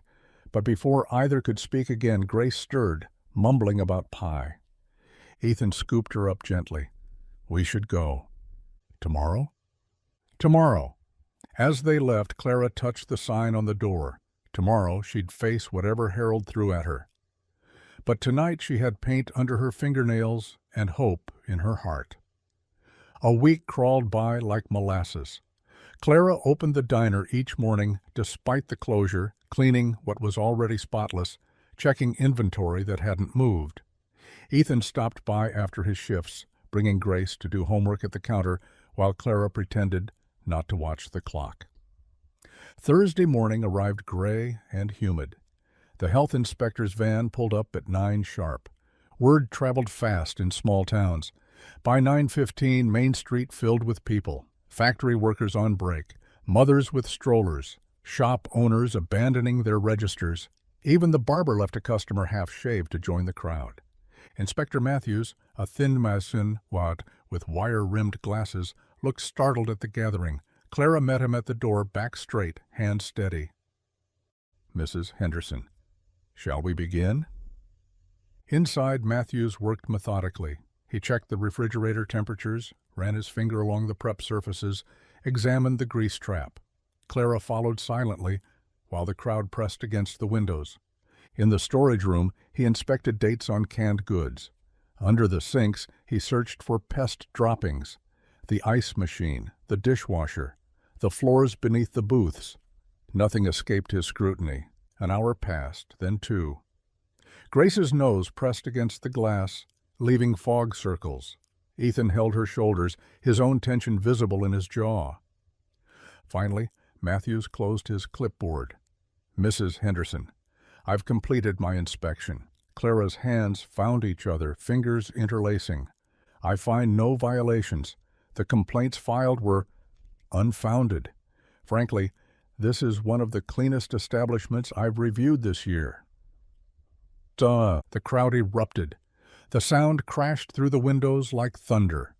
but before either could speak again, Grace stirred, mumbling about pie. Ethan scooped her up gently. "We should go." "Tomorrow?" "Tomorrow." As they left, Clara touched the sign on the door. Tomorrow she'd face whatever Harold threw at her. But tonight she had paint under her fingernails and hope in her heart. A week crawled by like molasses. Clara opened the diner each morning despite the closure, cleaning what was already spotless, checking inventory that hadn't moved. Ethan stopped by after his shifts, bringing Grace to do homework at the counter while Clara pretended not to watch the clock. Thursday morning arrived gray and humid. The health inspector's van pulled up at 9 sharp. Word traveled fast in small towns. By 9:15, Main Street filled with people, factory workers on break, mothers with strollers, shop owners abandoning their registers. Even the barber left a customer half-shaved to join the crowd. Inspector Matthews, a thin mason with wire-rimmed glasses, looked startled at the gathering. Clara met him at the door, back straight, hand steady. "Mrs. Henderson, shall we begin?" Inside, Matthews worked methodically. He checked the refrigerator temperatures, ran his finger along the prep surfaces, examined the grease trap. Clara followed silently while the crowd pressed against the windows. In the storage room, he inspected dates on canned goods. Under the sinks, he searched for pest droppings. The ice machine, the dishwasher, the floors beneath the booths. Nothing escaped his scrutiny. An hour passed, then 2. Grace's nose pressed against the glass, leaving fog circles. Ethan held her shoulders, his own tension visible in his jaw. Finally, Matthews closed his clipboard. Mrs. Henderson, I've completed my inspection. Clara's hands found each other, fingers interlacing. I find no violations. The complaints filed were unfounded. Frankly, this is one of the cleanest establishments I've reviewed this year. Duh! The crowd erupted. The sound crashed through the windows like thunder.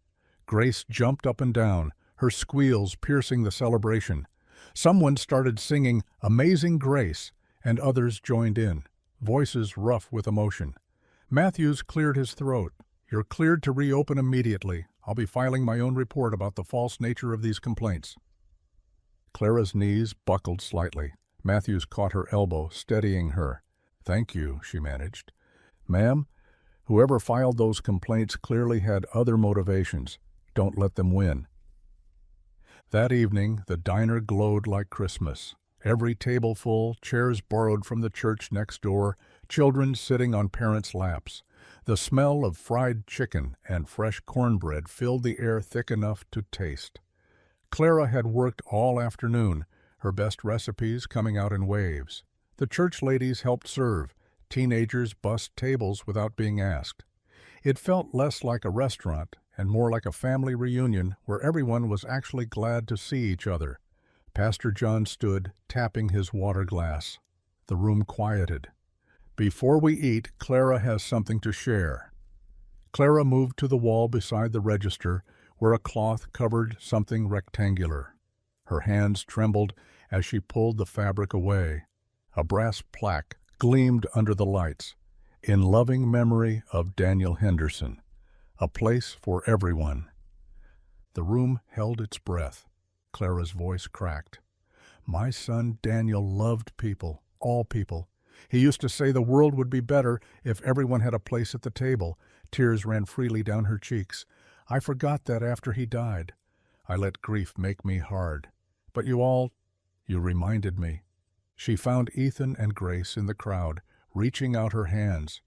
Grace jumped up and down, her squeals piercing the celebration. Someone started singing Amazing Grace, and others joined in, voices rough with emotion. Matthews cleared his throat. You're cleared to reopen immediately. I'll be filing my own report about the false nature of these complaints. Clara's knees buckled slightly. Matthews caught her elbow, steadying her. Thank you, she managed. Ma'am, whoever filed those complaints clearly had other motivations. Don't let them win. That evening, the diner glowed like Christmas. Every table full, chairs borrowed from the church next door, children sitting on parents' laps. The smell of fried chicken and fresh cornbread filled the air thick enough to taste. Clara had worked all afternoon, her best recipes coming out in waves. The church ladies helped serve. Teenagers bussed tables without being asked. It felt less like a restaurant and more like a family reunion where everyone was actually glad to see each other. Pastor John stood, tapping his water glass. The room quieted. Before we eat, Clara has something to share. Clara moved to the wall beside the register, where a cloth covered something rectangular. Her hands trembled as she pulled the fabric away. A brass plaque gleamed under the lights. In loving memory of Daniel Henderson. A place for everyone. The room held its breath. Clara's voice cracked. My son Daniel loved people, all people. He used to say the world would be better if everyone had a place at the table. Tears ran freely down her cheeks. I forgot that after he died. I let grief make me hard. But you reminded me. She found Ethan and Grace in the crowd, reaching out her hands.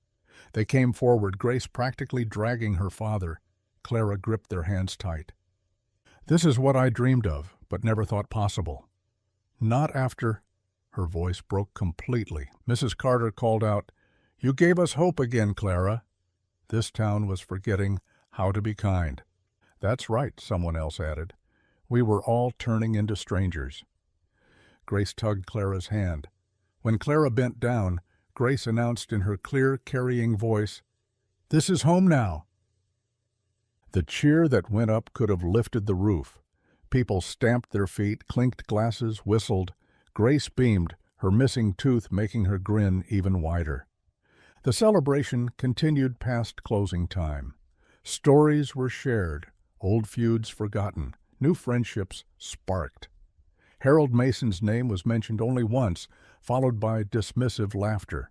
They came forward, Grace practically dragging her father. Clara gripped their hands tight. This is what I dreamed of, but never thought possible. Not after... Her voice broke completely. Mrs. Carter called out, You gave us hope again, Clara. This town was forgetting how to be kind. That's right, someone else added. We were all turning into strangers. Grace tugged Clara's hand. When Clara bent down, Grace announced in her clear, carrying voice, This is home now. The cheer that went up could have lifted the roof. People stamped their feet, clinked glasses, whistled. Grace beamed, her missing tooth making her grin even wider. The celebration continued past closing time. Stories were shared, old feuds forgotten, new friendships sparked. Harold Mason's name was mentioned only once, followed by dismissive laughter.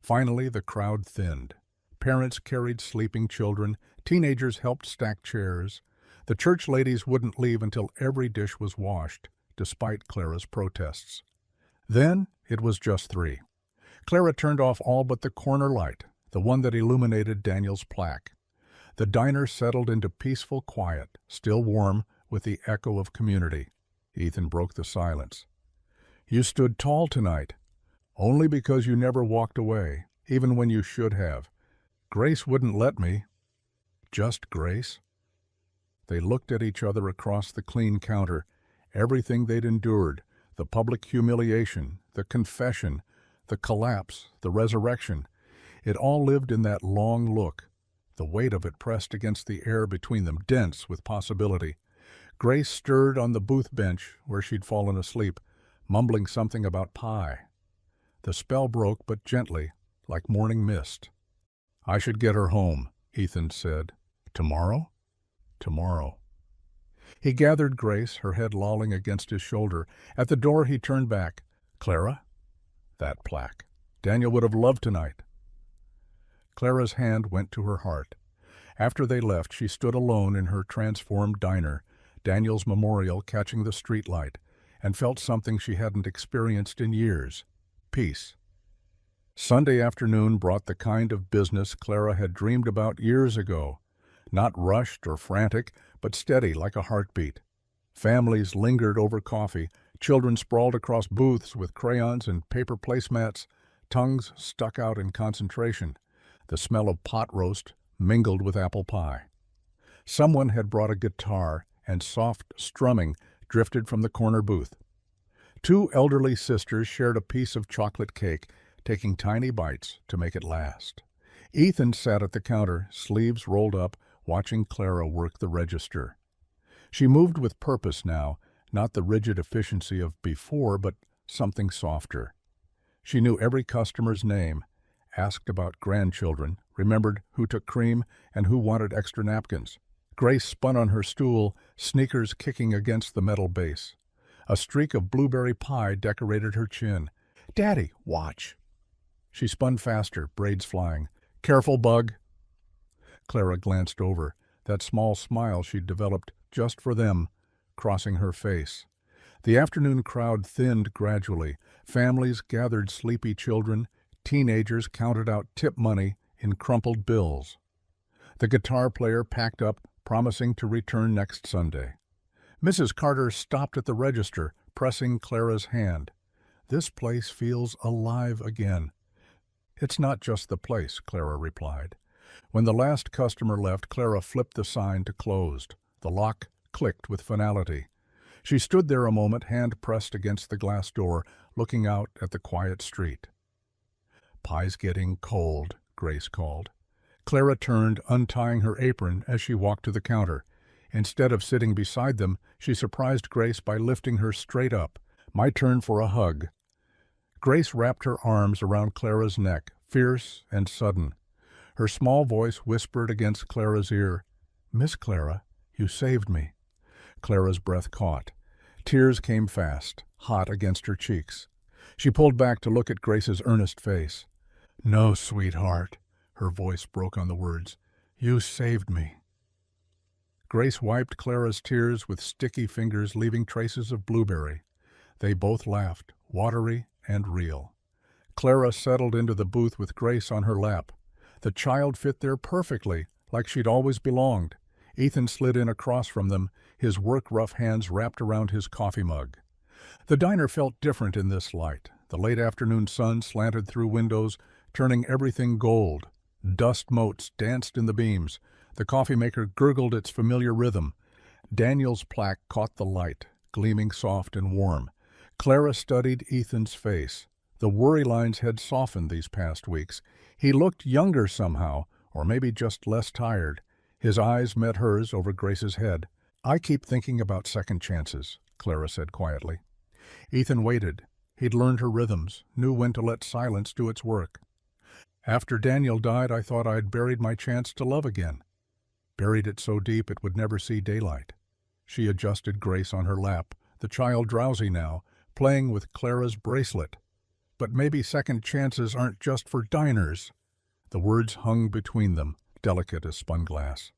Finally, the crowd thinned. Parents carried sleeping children, teenagers helped stack chairs. The church ladies wouldn't leave until every dish was washed, despite Clara's protests. Then it was just 3. Clara turned off all but the corner light, the one that illuminated Daniel's plaque. The diner settled into peaceful quiet, still warm with the echo of community. Ethan broke the silence. You stood tall tonight, only because you never walked away, even when you should have. Grace wouldn't let me. Just Grace? They looked at each other across the clean counter. Everything they'd endured, the public humiliation, the confession, the collapse, the resurrection, it all lived in that long look. The weight of it pressed against the air between them, dense with possibility. Grace stirred on the booth bench where she'd fallen asleep, mumbling something about pie. The spell broke, but gently, like morning mist. I should get her home, Ethan said. Tomorrow? Tomorrow. He gathered Grace, her head lolling against his shoulder. At the door he turned back. Clara? That plaque. Daniel would have loved tonight. Clara's hand went to her heart. After they left, she stood alone in her transformed diner, Daniel's memorial catching the streetlight, and felt something she hadn't experienced in years. Peace. Sunday afternoon brought the kind of business Clara had dreamed about years ago. Not rushed or frantic, but steady like a heartbeat. Families lingered over coffee, children sprawled across booths with crayons and paper placemats, tongues stuck out in concentration. The smell of pot roast mingled with apple pie. Someone had brought a guitar, and soft strumming drifted from the corner booth. Two elderly sisters shared a piece of chocolate cake, taking tiny bites to make it last. Ethan sat at the counter, sleeves rolled up, watching Clara work the register. She moved with purpose now, not the rigid efficiency of before, but something softer. She knew every customer's name, asked about grandchildren, remembered who took cream and who wanted extra napkins. Grace spun on her stool, sneakers kicking against the metal base. A streak of blueberry pie decorated her chin. "Daddy, watch." She spun faster, braids flying. "Careful, Bug." Clara glanced over, that small smile she'd developed just for them, crossing her face. The afternoon crowd thinned gradually. Families gathered sleepy children. Teenagers counted out tip money in crumpled bills. The guitar player packed up, promising to return next Sunday. Mrs. Carter stopped at the register, pressing Clara's hand. "This place feels alive again." "It's not just the place," Clara replied. When the last customer left, Clara flipped the sign to closed. The lock clicked with finality. She stood there a moment, hand pressed against the glass door, looking out at the quiet street. "Pie's getting cold," Grace called. Clara turned, untying her apron as she walked to the counter. Instead of sitting beside them, she surprised Grace by lifting her straight up. "My turn for a hug." Grace wrapped her arms around Clara's neck, fierce and sudden. Her small voice whispered against Clara's ear, "Miss Clara, you saved me." Clara's breath caught. Tears came fast, hot against her cheeks. She pulled back to look at Grace's earnest face. "No, sweetheart," her voice broke on the words. "You saved me." Grace wiped Clara's tears with sticky fingers, leaving traces of blueberry. They both laughed, watery and real. Clara settled into the booth with Grace on her lap. The child fit there perfectly, like she'd always belonged. Ethan slid in across from them, his work-rough hands wrapped around his coffee mug. The diner felt different in this light. The late afternoon sun slanted through windows, turning everything gold. Dust motes danced in the beams. The coffee maker gurgled its familiar rhythm. Daniel's plaque caught the light, gleaming soft and warm. Clara studied Ethan's face. The worry lines had softened these past weeks. He looked younger somehow, or maybe just less tired. His eyes met hers over Grace's head. "I keep thinking about second chances," Clara said quietly. Ethan waited. He'd learned her rhythms, knew when to let silence do its work. "After Daniel died, I thought I'd buried my chance to love again. Buried it so deep it would never see daylight." She adjusted Grace on her lap, the child drowsy now, playing with Clara's bracelet. "But maybe second chances aren't just for diners." The words hung between them, delicate as spun glass.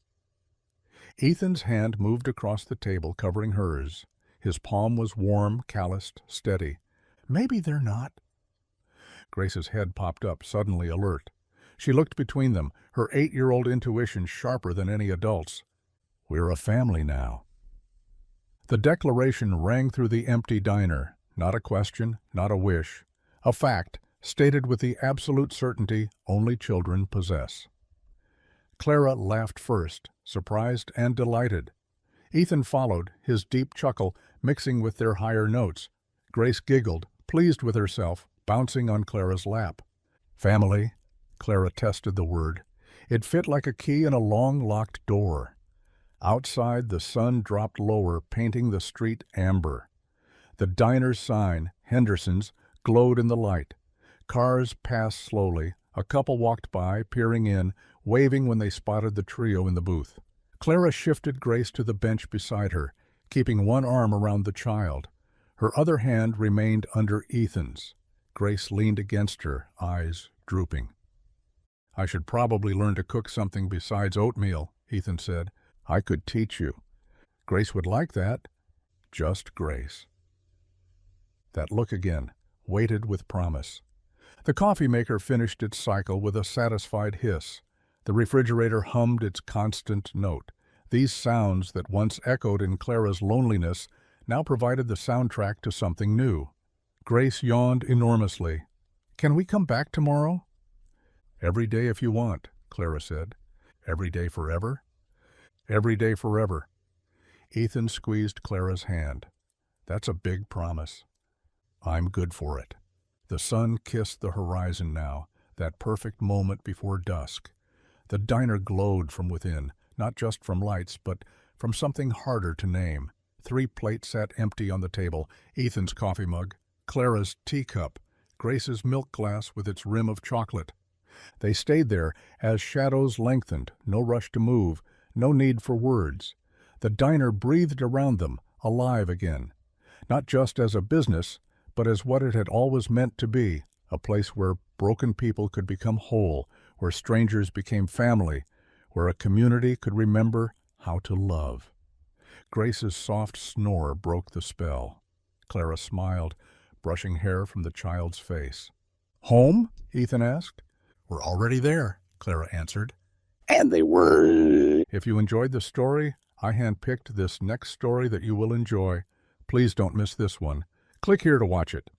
Ethan's hand moved across the table, covering hers. His palm was warm, calloused, steady. "Maybe they're not." Grace's head popped up, suddenly alert. She looked between them, her 8-year-old intuition sharper than any adult's. "We're a family now." The declaration rang through the empty diner, not a question, not a wish. A fact, stated with the absolute certainty only children possess. Clara laughed first, surprised and delighted. Ethan followed, his deep chuckle mixing with their higher notes. Grace giggled, pleased with herself, bouncing on Clara's lap. "Family," Clara tested the word. It fit like a key in a long, locked door. Outside, the sun dropped lower, painting the street amber. The diner's sign, Henderson's, glowed in the light. Cars passed slowly. A couple walked by, peering in, waving when they spotted the trio in the booth. Clara shifted Grace to the bench beside her, keeping one arm around the child. Her other hand remained under Ethan's. Grace leaned against her, eyes drooping. "I should probably learn to cook something besides oatmeal," Ethan said. "I could teach you." Grace would like that. Just Grace. That look again, weighted with promise. The coffee maker finished its cycle with a satisfied hiss. The refrigerator hummed its constant note. These sounds that once echoed in Clara's loneliness now provided the soundtrack to something new. Grace yawned enormously. "Can we come back tomorrow?" "Every day if you want," Clara said. "Every day forever?" "Every day forever." Ethan squeezed Clara's hand. "That's a big promise." "I'm good for it." The sun kissed the horizon now, that perfect moment before dusk. The diner glowed from within, not just from lights, but from something harder to name. 3 plates sat empty on the table, Ethan's coffee mug, Clara's teacup, Grace's milk glass with its rim of chocolate. They stayed there as shadows lengthened, no rush to move, no need for words. The diner breathed around them, alive again, not just as a business, but as what it had always meant to be, a place where broken people could become whole, where strangers became family, where a community could remember how to love. Grace's soft snore broke the spell. Clara smiled, brushing hair from the child's face. "Home?" Ethan asked. "We're already there," Clara answered. And they were. If you enjoyed the story, I handpicked this next story that you will enjoy. Please don't miss this one. Click here to watch it.